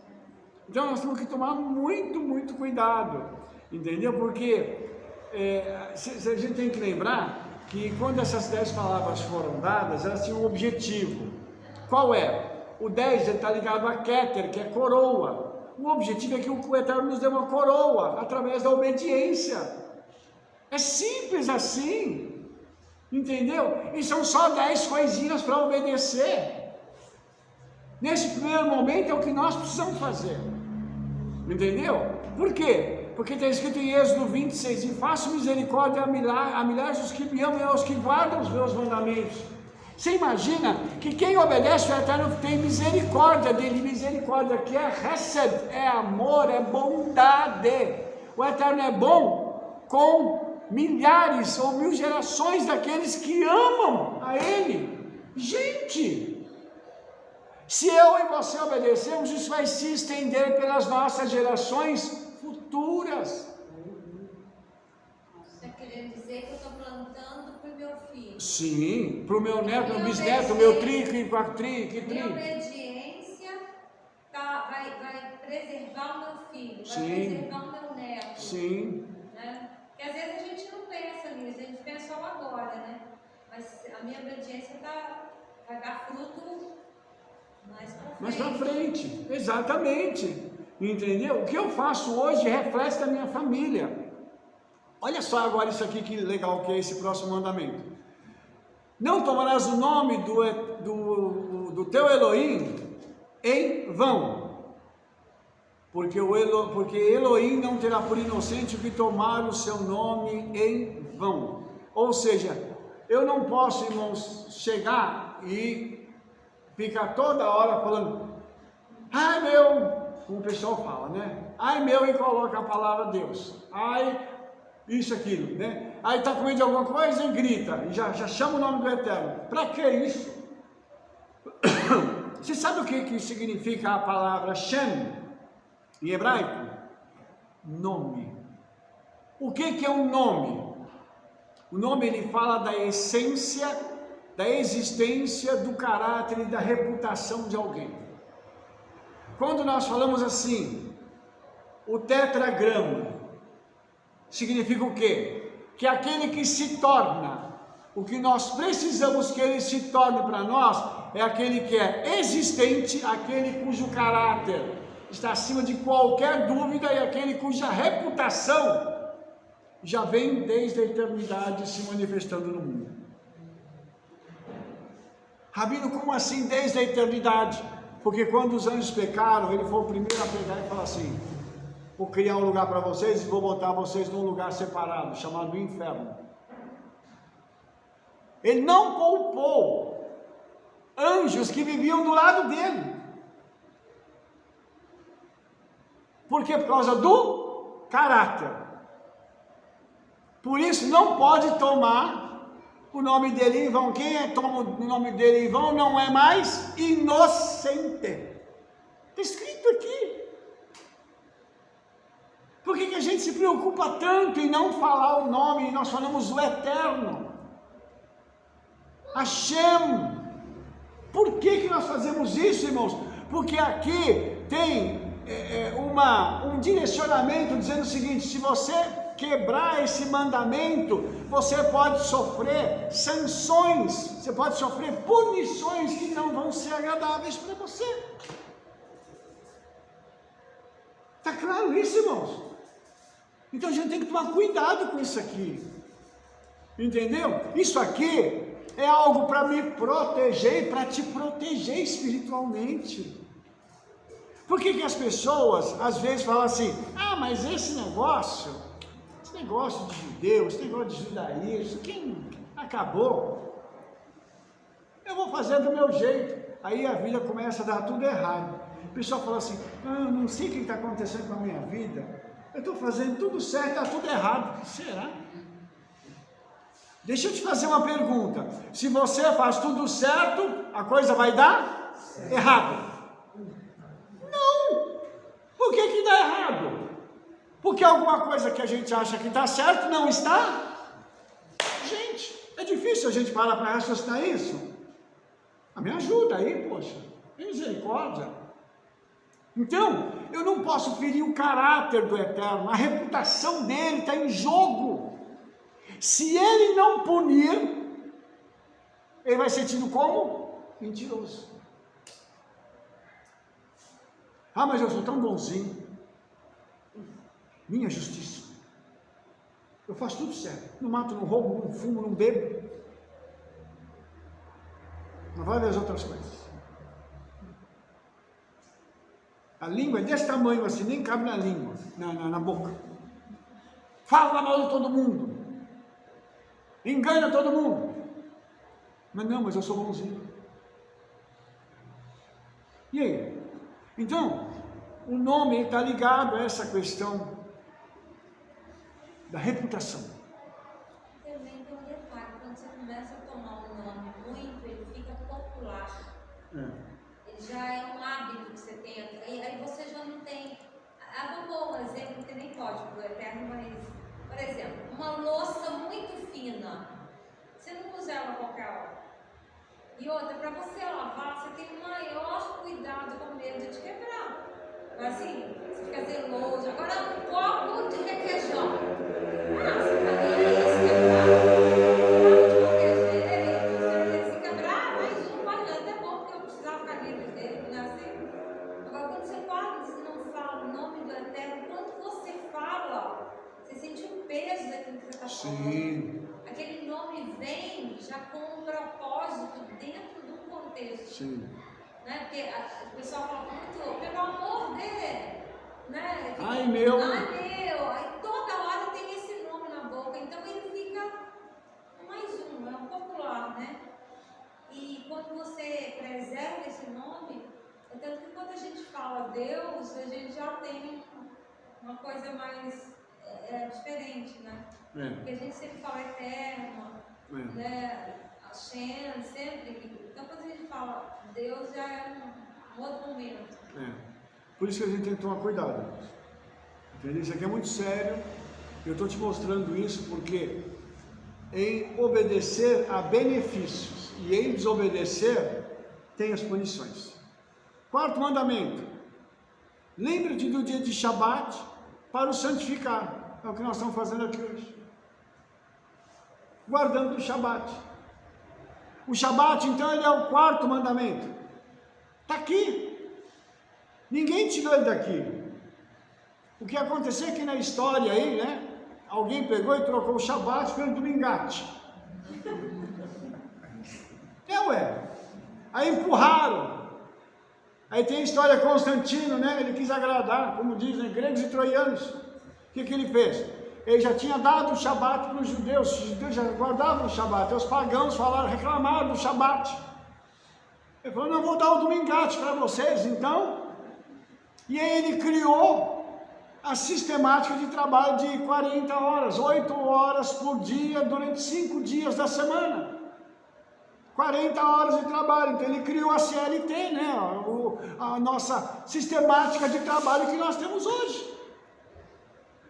Speaker 1: Então nós temos que tomar muito, muito cuidado, entendeu? Porque a gente tem que lembrar que quando essas 10 palavras foram dadas, elas tinham um objetivo. Qual é? O 10 está ligado a Keter, que é coroa. O objetivo é que o Eterno nos dê uma coroa, através da obediência. É simples assim. Entendeu? E são só 10 coisinhas para obedecer. Nesse primeiro momento é o que nós precisamos fazer. Entendeu? Por quê? Porque está escrito em Êxodo 26, e faço misericórdia a milhares dos que me amam e aos que guardam os meus mandamentos. Você imagina que quem obedece ao Eterno tem misericórdia dele. Misericórdia que é Hesed, é amor, é bondade. O Eterno é bom com milhares ou 1000 gerações daqueles que amam a Ele. Gente, se eu e você obedecermos, isso vai se estender pelas nossas gerações futuras.
Speaker 2: Você está querendo dizer que eu estou plantando para o meu filho?
Speaker 1: Sim, para o meu neto, meu bisneto, meu tri, que
Speaker 2: Minha obediência vai preservar o meu filho, vai preservar o meu neto.
Speaker 1: Sim.
Speaker 2: Né? Porque às vezes a gente não pensa nisso, a gente pensa só agora, né? Mas a minha obediência vai dar fruto mais para frente.
Speaker 1: Exatamente. Entendeu? O que eu faço hoje reflete a minha família. Olha só agora isso aqui que legal que é esse próximo mandamento. Não tomarás o nome do teu Elohim em vão. Porque Elohim não terá por inocente o que tomar o seu nome em vão. Ou seja, eu não posso, irmãos, chegar e ficar toda hora falando, ai meu, como o pessoal fala, né? Ai meu, e coloca a palavra Deus. Ai, isso, aquilo, né? Aí está com medo de alguma coisa e grita, e já chama o nome do Eterno. Para que isso? Você sabe o que significa a palavra Shem? Em hebraico, nome. O que é um nome? O nome ele fala da essência, da existência, do caráter e da reputação de alguém. Quando nós falamos assim, o tetragrama, significa o quê? Que aquele que se torna, o que nós precisamos que ele se torne para nós, é aquele que é existente, aquele cujo caráter está acima de qualquer dúvida e aquele cuja reputação já vem desde a eternidade se manifestando no mundo. Rabino, como assim desde a eternidade? Porque quando os anjos pecaram, ele foi o primeiro a pegar e falar assim, vou criar um lugar para vocês e vou botar vocês num lugar separado, chamado inferno. Ele não poupou anjos que viviam do lado dele. Por quê? Por causa do caráter. Por isso não pode tomar o nome dele em vão. Quem toma o nome dele em vão não é mais inocente. Está escrito aqui. Por que a gente se preocupa tanto em não falar o nome? Nós falamos o Eterno. Hashem. Por que nós fazemos isso, irmãos? Porque aqui tem um direcionamento dizendo o seguinte, se você quebrar esse mandamento, você pode sofrer sanções, você pode sofrer punições que não vão ser agradáveis para você. Está claro isso, irmãos? Então a gente tem que tomar cuidado com isso aqui. Entendeu? Isso aqui é algo para me proteger e para te proteger espiritualmente. Por que as pessoas às vezes falam assim, ah, mas esse negócio de judeu, esse negócio de judaísmo, quem acabou? Eu vou fazer do meu jeito. Aí a vida começa a dar tudo errado. O pessoal fala assim, ah, não sei o que está acontecendo com a minha vida, eu estou fazendo tudo certo, está tudo errado. Será? Deixa eu te fazer uma pergunta, se você faz tudo certo, a coisa vai dar errado? Não! Por que dá errado? Porque alguma coisa que a gente acha que está certo não está? Gente, é difícil a gente parar para raciocinar isso? Me ajuda aí, poxa, misericórdia. Então, eu não posso ferir o caráter do Eterno, a reputação dele está em jogo. Se ele não punir, ele vai ser tido como mentiroso. Ah, mas eu sou tão bonzinho. Minha justiça. Eu faço tudo certo. Não mato, não roubo, não fumo, não bebo. Não vai ver as outras coisas. A língua é desse tamanho assim, nem cabe na língua, na boca. Fala mal de todo mundo. Engana todo mundo. Mas eu sou bonzinho. E aí? Então, o nome está ligado a essa questão da reputação.
Speaker 2: Também tem um detalhe, quando você começa a tomar um nome muito, ele fica popular. Ele já é um hábito que você tem, aí você já não tem. Vou pôr um exemplo que nem pode para o Eterno, mas, por exemplo, uma louça muito fina, você não usa ela a qualquer hora. E outra, para você lavar, você tem o maior cuidado com medo de quebrar. Assim, você fica zeloso. Agora, um copo de requeijão. Você se quebrar, mas não pode até bom, porque eu precisava ficar livre dele, não é assim? Agora, quando você quase não fala o nome do Eterno, quando você fala, você sente o peso daquilo que você está falando. Aquele nome vem já com um propósito dentro do contexto.
Speaker 1: Sim.
Speaker 2: Né? Porque o pessoal fala muito, pelo amor dele, né? Fica,
Speaker 1: Ai meu!
Speaker 2: Aí toda hora tem esse nome na boca, então ele fica mais um, é um popular, né? E quando você preserva esse nome, é tanto que quando a gente fala Deus, a gente já tem uma coisa mais diferente, né? Porque a gente sempre fala Eterno, né? Hashem, sempre. Então quando a gente fala Deus, já é um outro momento.
Speaker 1: Por isso que a gente tem que tomar cuidado. Entendeu? Isso aqui é muito sério. Eu estou te mostrando isso porque em obedecer há benefícios e em desobedecer tem as punições. Quarto mandamento: lembre-te do dia de Shabat para o santificar. É o que nós estamos fazendo aqui hoje. Guardando o Shabat. O Shabat, então, ele é o quarto mandamento. Está aqui. Ninguém tirou ele daqui. O que aconteceu aqui na história aí, né? Alguém pegou e trocou o Shabat pelo domingate. Aí empurraram. Aí tem a história de Constantino, né? Ele quis agradar, como dizem, gregos e troianos. O que ele fez? Ele já tinha dado o Shabat para os judeus já guardavam o Shabat. Os pagãos falaram, reclamaram do Shabat. Ele falou, não, vou dar o domingate para vocês, então. E aí ele criou a sistemática de trabalho de 40 horas, 8 horas por dia, durante 5 dias da semana. 40 horas de trabalho. Então ele criou a CLT, né? A nossa sistemática de trabalho que nós temos hoje.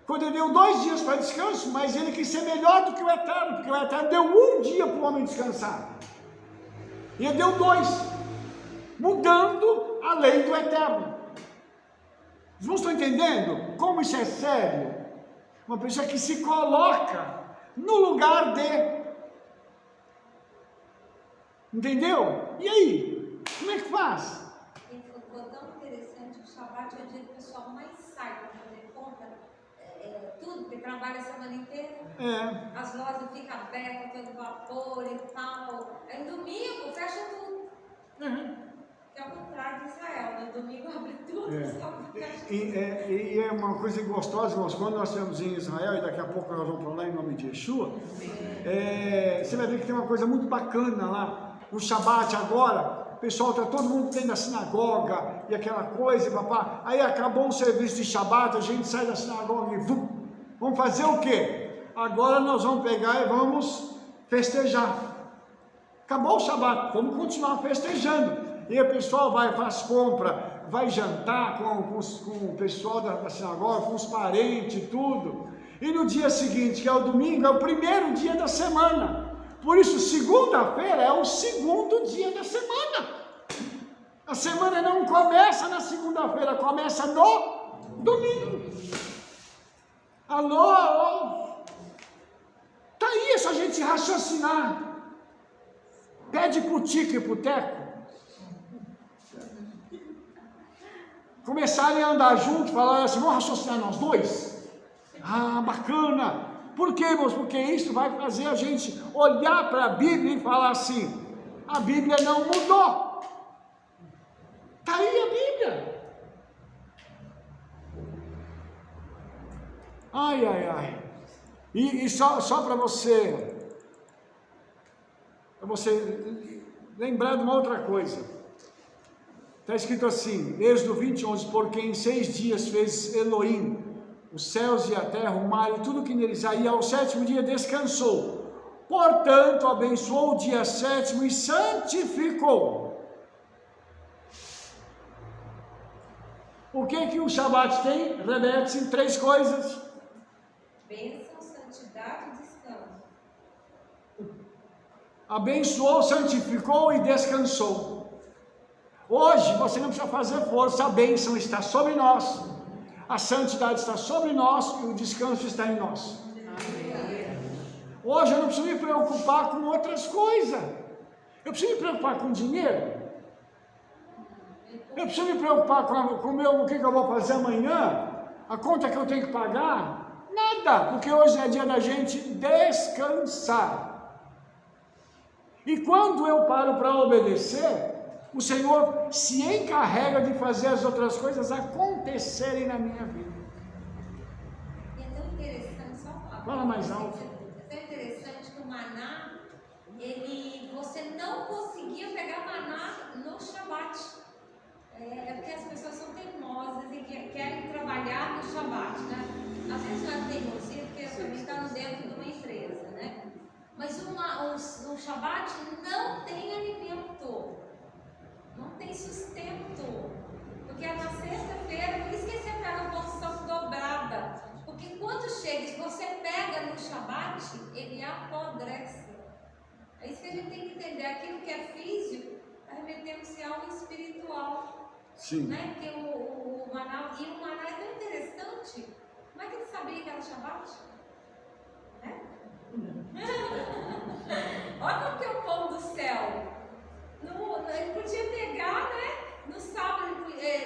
Speaker 1: Quando ele deu 2 dias para descanso, mas ele quis ser melhor do que o Eterno, porque o Eterno deu 1 dia para o homem descansar. E ele deu 2, mudando a lei do Eterno. Os irmãos estão entendendo como isso é sério? Uma pessoa que se coloca no lugar de. Entendeu? E aí? Como é que faz?
Speaker 2: E ficou tão interessante, o Shabat é o dia que o pessoal mais sai para fazer compra, tudo, porque trabalha a semana inteira. As lojas ficam abertas, todo vapor e tal. Aí domingo fecha tudo. Que é o contrário de Israel, no domingo abre tudo, só fecha tudo.
Speaker 1: E é uma coisa gostosa, irmãos, quando nós estamos em Israel, e daqui a pouco nós vamos para lá em nome de Yeshua, você vai ver que tem uma coisa muito bacana lá. O Shabat agora, o pessoal está todo mundo dentro da sinagoga, e aquela coisa, papá. Aí acabou o serviço de Shabat, a gente sai da sinagoga e vamos fazer o quê? Agora nós vamos pegar e vamos festejar. Acabou o Shabat, vamos continuar festejando. E o pessoal vai, faz compra, vai jantar com o pessoal da sinagoga, com os parentes e tudo. E no dia seguinte, que é o domingo, é o primeiro dia da semana. Por isso, segunda-feira é o segundo dia da semana. A semana não começa na segunda-feira, começa no domingo. Alô? Tá aí, é só a gente raciocinar. Pede pro Tico e pro Teco começarem a andar juntos, falar assim, vamos raciocinar nós dois? Ah, bacana. Por quê, irmãos? Porque isso vai fazer a gente olhar para a Bíblia e falar assim, a Bíblia não mudou. Está aí a Bíblia. Ai, ai, ai. E só para você lembrar de uma outra coisa. Está escrito assim, Êxodo 20:11, porque em 6 dias fez Elohim os céus e a terra, o mar e tudo que neles há, e ao 7º dia descansou. Portanto, abençoou o dia 7º e santificou. O que o Shabat tem? Remete-se em 3 coisas.
Speaker 2: Bênção, santidade e descanso.
Speaker 1: Abençoou, santificou e descansou. Hoje você não precisa fazer força, a bênção está sobre nós. A santidade está sobre nós e o descanso está em nós. Hoje eu não preciso me preocupar com outras coisas. Eu preciso me preocupar com dinheiro. Eu preciso me preocupar com o que eu vou fazer amanhã, a conta que eu tenho que pagar. Nada, porque hoje é dia da gente descansar. E quando eu paro para obedecer, o Senhor se encarrega de fazer as outras coisas acontecerem na minha vida.
Speaker 2: E é tão interessante,
Speaker 1: Fala mais alto.
Speaker 2: É tão interessante que o maná, você não conseguia pegar maná no Shabat. É porque as pessoas são teimosas e querem trabalhar no Shabat, né? Às vezes não é teimosia, porque também está dentro de uma empresa, né? Mas o Shabat não tem alimento. Não tem sustento, porque é na sexta-feira, por isso que você pega a porção dobrada, porque quando chega, se você pega no Shabat, ele apodrece. É isso que a gente tem que entender, aquilo que é físico, está remetendo-se ao espiritual.
Speaker 1: Sim.
Speaker 2: Né? Porque o maná é tão interessante, como é que ele sabia que era Shabat? Né? Olha como que é o pão do céu. Ele podia pegar, né? No sábado,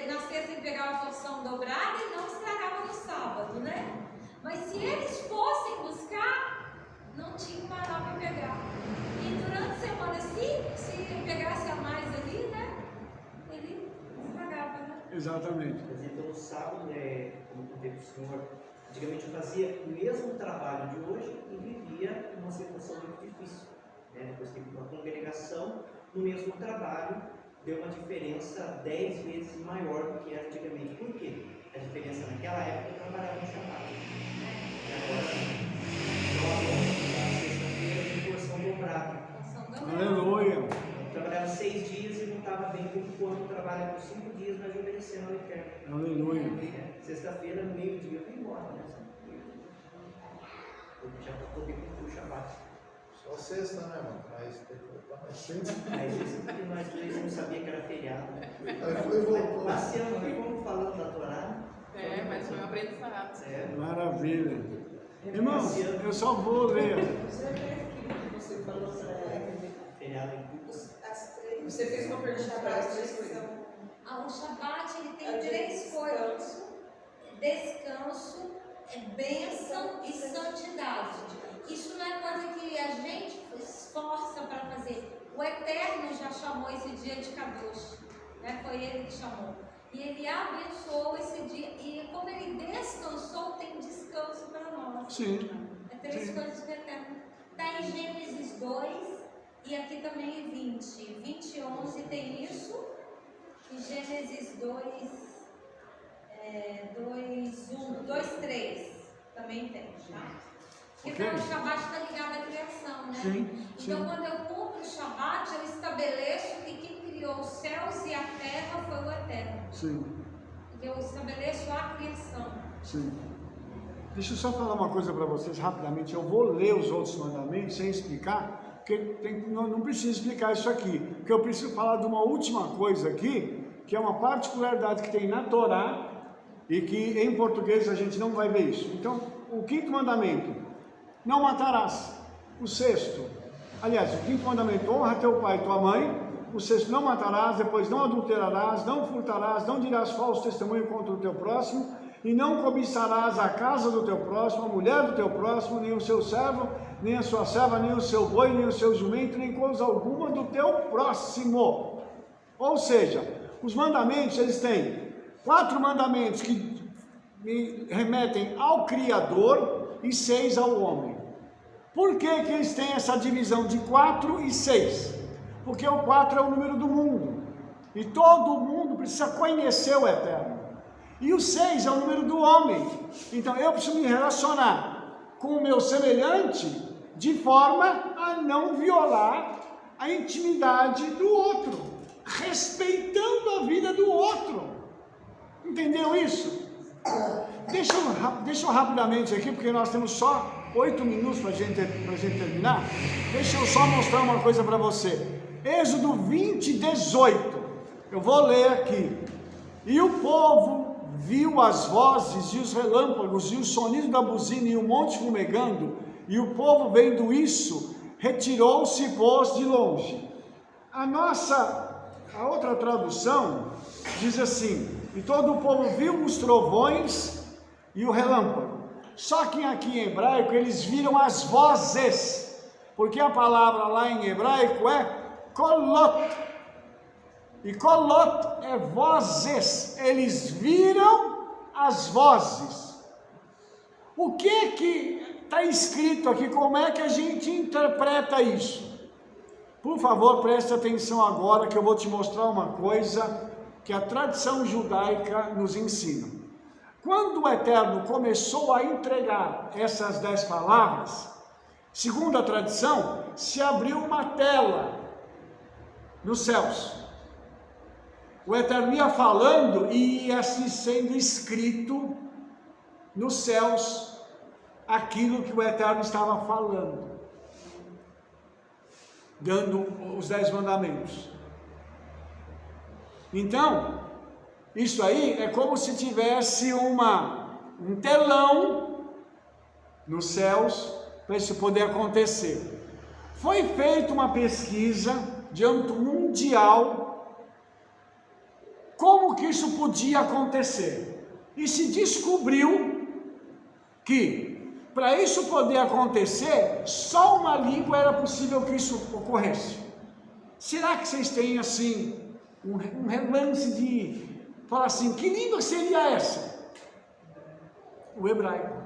Speaker 2: na sexta ele pegava a porção dobrada e não estragava no sábado, né? Mas se eles fossem buscar, não tinha maná para pegar. E durante a semana, se pegasse a mais ali, né? Ele estragava, né?
Speaker 1: Exatamente.
Speaker 5: Por exemplo, no sábado, como teve o senhor, antigamente eu fazia o mesmo trabalho de hoje e vivia uma situação muito difícil. Depois teve uma congregação. No mesmo trabalho, deu uma diferença 10 vezes maior do que era antigamente. Por quê? A diferença naquela época eu trabalhava no Shabat. E agora, na sexta-feira, de porção dobrada.
Speaker 1: Aleluia.
Speaker 5: Eu trabalhava 6 dias e não estava bem como quando trabalha por 5 dias, mas obedecendo ao Eterno.
Speaker 1: Aleluia.
Speaker 5: Sexta-feira, no meio-dia, eu fui embora, né? Eu já poder cumprir o Shabat.
Speaker 6: Só sexta, né, mano? Mas tem que voltar mais cedo.
Speaker 5: Mas isso porque nós dois não sabia que era feriado.
Speaker 6: Aí foi e voltou.
Speaker 5: Passeando, nós fomos falando da Torá.
Speaker 4: Mas foi um aprendizado.
Speaker 1: Maravilha. Irmãos, eu só vou ler.
Speaker 4: Você falou para ela.
Speaker 5: Feriado em
Speaker 4: Você fez uma pergunta para as três coisas.
Speaker 2: O Shabat ele tem três coisas: descanso, bênção e santidade. Isso não é coisa que a gente esforça para fazer. O Eterno já chamou esse dia de Kadosh, né? Foi ele que chamou. E ele abençoou esse dia. E como ele descansou, tem descanso para nós.
Speaker 1: Sim.
Speaker 2: É três coisas do Eterno. Está em Gênesis 2 e aqui também em 20. 20 e 11 tem isso. Em Gênesis 2, 3 também tem, tá? Então
Speaker 1: Ok.
Speaker 2: o Shabat está ligado à criação, né?
Speaker 1: Sim,
Speaker 2: Então
Speaker 1: sim.
Speaker 2: quando eu cumpro o Shabat, eu estabeleço que quem criou os céus e a terra foi o Eterno.
Speaker 1: Sim,
Speaker 2: Eu estabeleço a criação.
Speaker 1: sim. Deixa eu só falar uma coisa para vocês rapidamente. Eu vou ler os outros mandamentos sem explicar, porque não preciso explicar isso aqui. Porque eu preciso falar de uma última coisa aqui, que é uma particularidade que tem na Torá e que em português a gente não vai ver isso. Então, o quinto mandamento, não matarás. O sexto, aliás, o quinto mandamento, honra teu pai e tua mãe. O sexto, não matarás. Depois, não adulterarás, não furtarás, não dirás falso testemunho contra o teu próximo, e não cobiçarás a casa do teu próximo, a mulher do teu próximo, nem o seu servo, nem a sua serva, nem o seu boi, nem o seu jumento, nem coisa alguma do teu próximo. Ou seja, os mandamentos, eles têm 4 mandamentos que me remetem ao Criador e 6 ao homem. Por que que eles têm essa divisão de 4 e 6? Porque o 4 é o número do mundo, e todo mundo precisa conhecer o Eterno. E o 6 é o número do homem. Então eu preciso me relacionar com o meu semelhante de forma a não violar a intimidade do outro, respeitando a vida do outro. Entendeu isso? Deixa eu rapidamente aqui, porque nós temos só 8 minutos para a gente terminar. Deixa eu só mostrar uma coisa para você. Êxodo 20, 18. Eu vou ler aqui. E o povo viu as vozes e os relâmpagos e o sonido da buzina e o monte fumegando, e o povo vendo isso, retirou-se e pôs de longe. A outra tradução diz assim: e todo o povo viu os trovões e o relâmpago. Só que aqui em hebraico eles viram as vozes, porque a palavra lá em hebraico é kolot. E kolot é vozes. Eles viram as vozes. O que está escrito aqui? Como é que a gente interpreta isso? Por favor, preste atenção agora, que eu vou te mostrar uma coisa que a tradição judaica nos ensina. Quando o Eterno começou a entregar essas 10 palavras, segundo a tradição, se abriu uma tela nos céus. O Eterno ia falando e ia se sendo escrito nos céus aquilo que o Eterno estava falando, dando os 10 mandamentos. Então, isso aí é como se tivesse um telão nos céus para isso poder acontecer. Foi feita uma pesquisa de âmbito mundial como que isso podia acontecer, e se descobriu que para isso poder acontecer, só uma língua era possível que isso ocorresse. Será que vocês têm assim um relance de falar assim, que língua seria essa? O hebraico.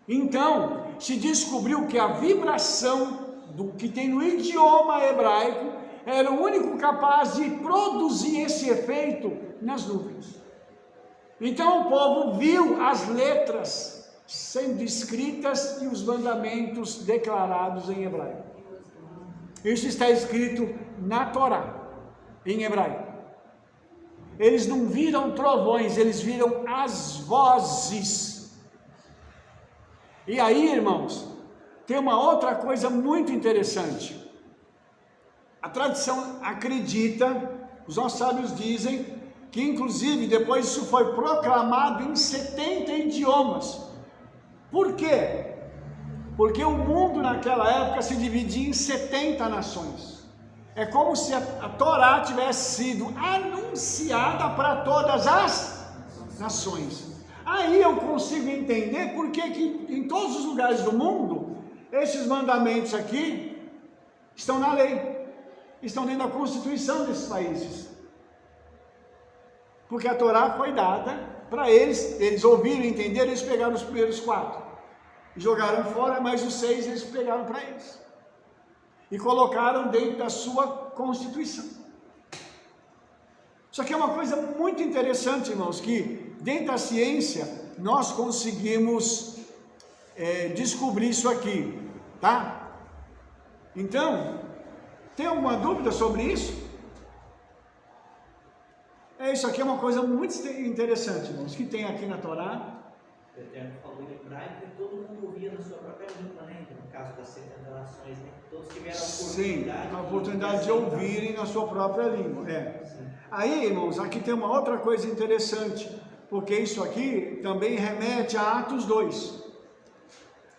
Speaker 1: Então se descobriu que a vibração do que tem no idioma hebraico era o único capaz de produzir esse efeito nas nuvens. Então o povo viu as letras sendo escritas e os mandamentos declarados em hebraico. Isso está escrito na Torá, em hebraico. Eles não viram trovões, eles viram as vozes. E aí, irmãos, tem uma outra coisa muito interessante. A tradição acredita, os nossos sábios dizem, que inclusive depois isso foi proclamado em 70 idiomas. Por quê? Porque o mundo naquela época se dividia em 70 nações. É como se a Torá tivesse sido anunciada para todas as nações. Aí eu consigo entender por que em todos os lugares do mundo, esses mandamentos aqui estão na lei, estão dentro da Constituição desses países. Porque a Torá foi dada para eles ouviram, entenderam, eles pegaram os primeiros 4. Jogaram fora, mas os 6 eles pegaram para eles. E colocaram dentro da sua Constituição. Isso aqui é uma coisa muito interessante, irmãos, que dentro da ciência nós conseguimos descobrir isso aqui, tá? Então, tem alguma dúvida sobre isso? Isso aqui é uma coisa muito interessante, irmãos, que tem aqui na Torá.
Speaker 5: O Eterno falou em hebraico e todo mundo ouvia na sua própria língua, né? No caso das 70 nações, né? Todos tiveram
Speaker 1: a oportunidade de ouvirem na sua própria língua. Aí, irmãos, aqui tem uma outra coisa interessante, porque isso aqui também remete a Atos 2.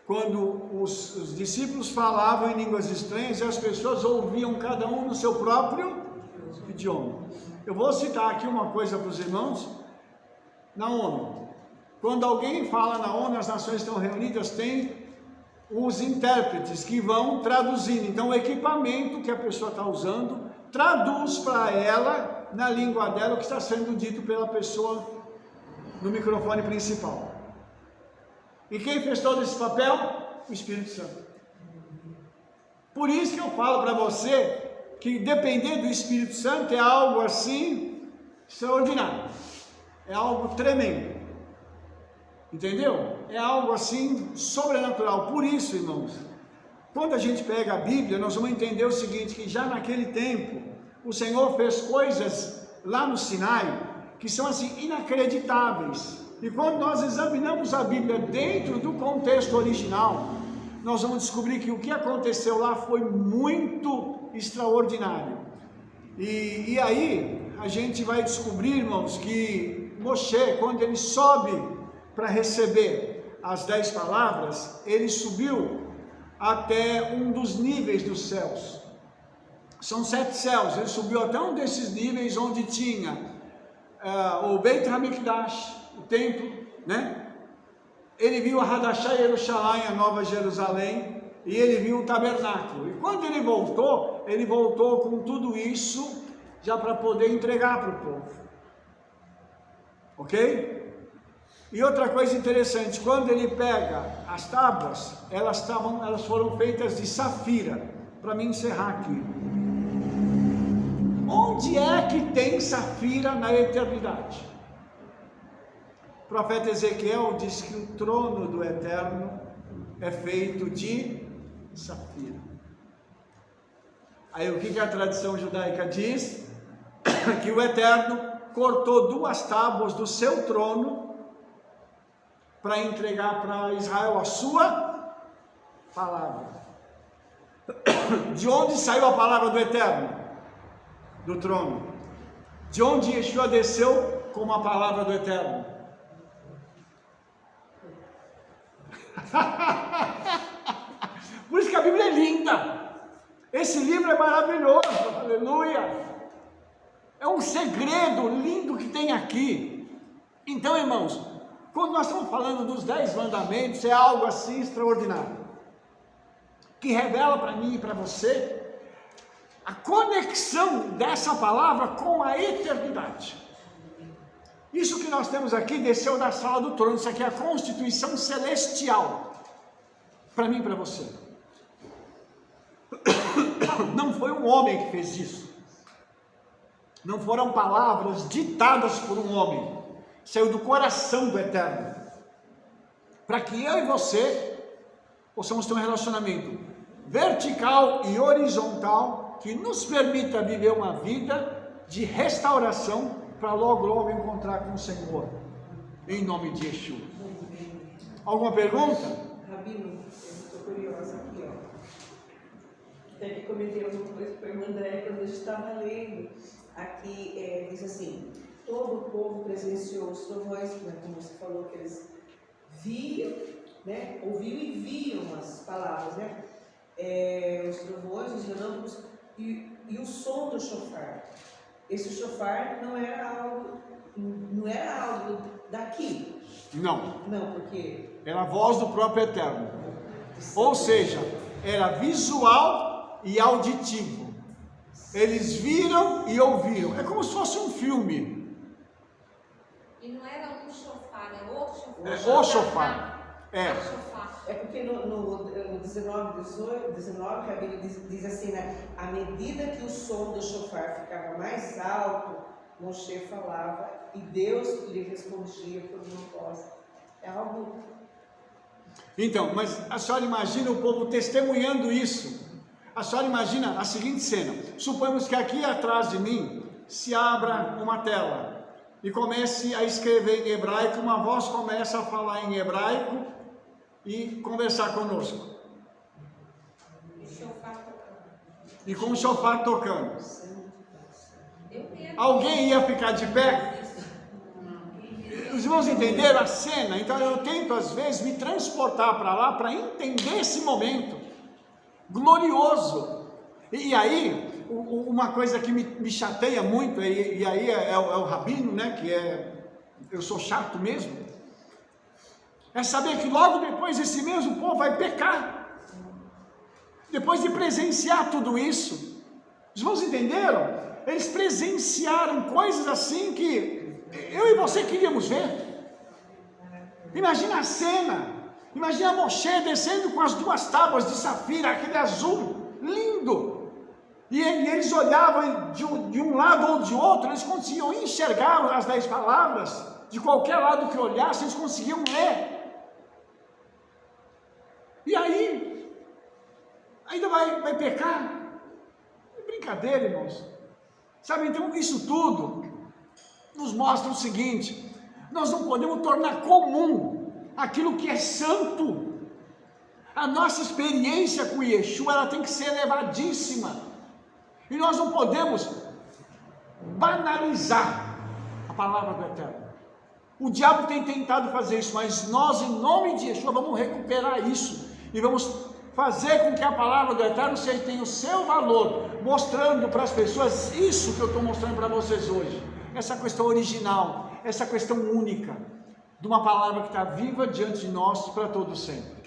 Speaker 1: Quando os discípulos falavam em línguas estranhas e as pessoas ouviam cada um no seu próprio idioma. Eu vou citar aqui uma coisa para os irmãos. Na ONU, quando alguém fala na ONU, as nações estão reunidas, tem os intérpretes que vão traduzindo. Então o equipamento que a pessoa está usando traduz para ela, na língua dela, o que está sendo dito pela pessoa no microfone principal. E quem fez todo esse papel? O Espírito Santo. Por isso que eu falo para você que depender do Espírito Santo é algo assim extraordinário, é algo tremendo, entendeu? É algo assim sobrenatural. Por isso, irmãos, quando a gente pega a Bíblia, nós vamos entender o seguinte, que já naquele tempo o Senhor fez coisas lá no Sinai que são assim inacreditáveis, e quando nós examinamos a Bíblia dentro do contexto original, nós vamos descobrir que o que aconteceu lá foi muito extraordinário. E aí a gente vai descobrir, irmãos, que Moshe, quando ele sobe para receber as 10 palavras, ele subiu até um dos níveis dos céus. São 7 céus, ele subiu até um desses níveis onde tinha o Beit HaMikdash, o templo, né? Ele viu a Hadashah Yerushalayim, a Nova Jerusalém, e ele viu o tabernáculo. E quando ele voltou com tudo isso, já para poder entregar para o povo. Ok? E outra coisa interessante, quando ele pega as tábuas, elas foram feitas de safira, para me encerrar aqui. Onde é que tem safira na eternidade? O profeta Ezequiel diz que o trono do Eterno é feito de safira. Aí o que a tradição judaica diz? Que o Eterno cortou 2 tábuas do seu trono para entregar para Israel a sua palavra. De onde saiu a palavra do Eterno? Do trono. De onde Yeshua desceu como a palavra do Eterno? Por isso que a Bíblia é linda. Esse livro é maravilhoso, aleluia. É um segredo lindo que tem aqui. Então, irmãos, quando nós estamos falando dos 10 mandamentos, é algo assim extraordinário, que revela para mim e para você a conexão dessa palavra com a eternidade. Isso que nós temos aqui desceu da sala do trono. Isso aqui é a constituição celestial para mim e para você. Não foi um homem que fez isso, não foram palavras ditadas por um homem, saiu do coração do Eterno, para que eu e você possamos ter um relacionamento vertical e horizontal que nos permita viver uma vida de restauração para logo encontrar com o Senhor, em nome de Yeshua. Alguma pergunta?
Speaker 4: Rabino, eu estou curiosa aqui, ó. Até que comentei alguma coisa com a irmã André quando a gente estava lendo. Aqui diz assim: todo o povo presenciou os trovões, como você falou, que eles viam né? Ouviam e viam as palavras, né? Os trovões, os relâmpagos e o som do chofar. Esse chofar não era algo daqui.
Speaker 1: Não.
Speaker 4: Não, porque
Speaker 1: Era a voz do próprio Eterno. Ou seja, era visual e auditivo. Eles viram e ouviram. É como se fosse um filme.
Speaker 2: E não era um chofar, é outro chofar.
Speaker 1: É o chofar. É.
Speaker 2: Chofar.
Speaker 4: é porque no 19, que a Bíblia diz assim, né? À medida que o som do chofar ficava mais alto, Moshe falava e Deus lhe respondia por uma voz. É algo...
Speaker 1: Então, mas a senhora imagina o povo testemunhando isso. A senhora imagina a seguinte cena. Suponhamos que aqui atrás de mim se abra uma tela e comece a escrever em hebraico, uma voz começa a falar em hebraico e conversar conosco.
Speaker 2: E chofar tocando.
Speaker 1: E com o chofar tocando.
Speaker 2: Eu mesmo.
Speaker 1: Alguém ia ficar de pé? Os irmãos entenderam a cena? Então eu tento às vezes me transportar para lá para entender esse momento glorioso. E aí, uma coisa que me chateia muito, e aí é o rabino, né, eu sou chato mesmo, é saber que logo depois esse mesmo povo vai pecar, depois de presenciar tudo isso. Os irmãos entenderam? Eles presenciaram coisas assim que eu e você queríamos ver. Imagina a cena, imagina Moshe descendo com as 2 tábuas de safira, aquele azul lindo, e eles olhavam de um lado ou de outro, eles conseguiam enxergar as 10 palavras, de qualquer lado que olhassem, eles conseguiam ler. E aí, ainda vai pecar? É brincadeira, irmãos. Sabe, então isso tudo nos mostra o seguinte: nós não podemos tornar comum aquilo que é santo. A nossa experiência com Yeshua, ela tem que ser elevadíssima, e nós não podemos banalizar a palavra do Eterno. O diabo tem tentado fazer isso, mas nós, em nome de Yeshua, vamos recuperar isso, e vamos fazer com que a palavra do Eterno tenha o seu valor, mostrando para as pessoas isso que eu estou mostrando para vocês hoje, essa questão original, essa questão única, de uma palavra que está viva diante de nós para todo sempre.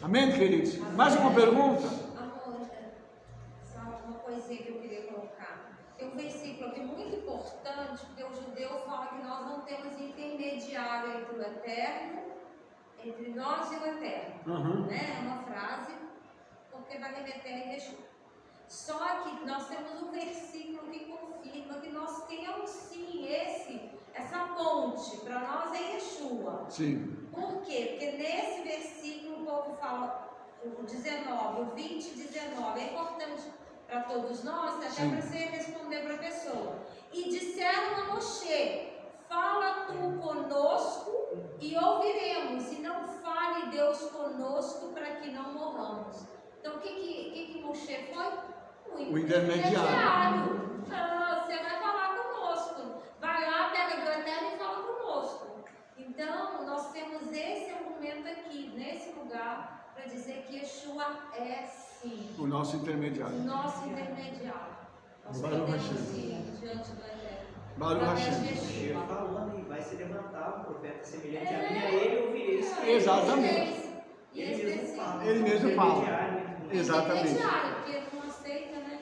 Speaker 1: Amém, queridos? Mais uma pergunta?
Speaker 2: Amor, só uma coisinha que eu queria colocar. Tem um versículo aqui muito importante, porque o judeu fala que nós não temos intermediário entre o Eterno, entre nós e o Eterno. Né? É uma frase, porque vai remeter a Yeshua. Só que nós temos um versículo que confirma que nós temos sim essa ponte, para nós é Yeshua.
Speaker 1: Sim.
Speaker 2: Por quê? Porque nesse versículo o povo fala, o 19, o 20 e 19, é importante para todos nós, até para você responder para a pessoa. E disseram a Moshe: fala tu conosco e ouviremos, e não fale Deus conosco para que não morramos. Então o que Moshe foi? O intermediário. Você vai falar conosco. Vai lá, pega do Eterno e fala conosco. Então, nós temos esse argumento aqui, nesse lugar, para dizer que Yeshua é sim
Speaker 1: O nosso intermediário.
Speaker 2: o nosso intermediário. Nós
Speaker 1: Baruch
Speaker 2: podemos
Speaker 1: Hashem.
Speaker 2: ir diante do Eterno.
Speaker 1: Baruch
Speaker 2: através de
Speaker 1: Hashem.
Speaker 5: Ele
Speaker 2: Yeshua.
Speaker 5: falando, e vai se levantar um profeta semelhante a mim, a ele ouvireis.
Speaker 1: Exatamente.
Speaker 2: E
Speaker 5: Ele
Speaker 2: esse
Speaker 5: mesmo
Speaker 2: versículo.
Speaker 5: fala.
Speaker 1: Ele mesmo fala.
Speaker 5: Intermediário.
Speaker 1: Exatamente.
Speaker 2: Intermediário, porque ele não aceita, né?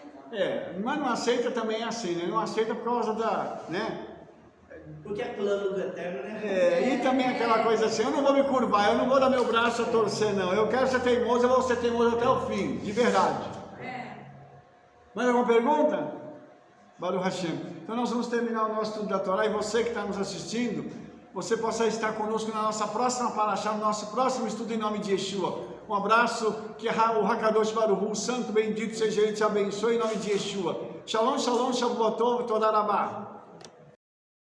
Speaker 1: Mas não aceita também é assim, né? Não aceita por causa da, né?
Speaker 5: Porque é plano do Eterno, né?
Speaker 1: E também aquela coisa assim, eu não vou me curvar, eu não vou dar meu braço a torcer, não. Eu quero ser teimoso, eu vou ser teimoso até o fim, de verdade. Mais alguma pergunta? Baruch Hashem. Então nós vamos terminar o nosso estudo da Torá, e você que está nos assistindo, você possa estar conosco na nossa próxima parashá, no nosso próximo estudo em nome de Yeshua. Um abraço, que o Hakadosh Baruch Hu, o santo bendito seja ele, te abençoe em nome de Yeshua. Shalom, shalom, shavuot tov, toda rabá.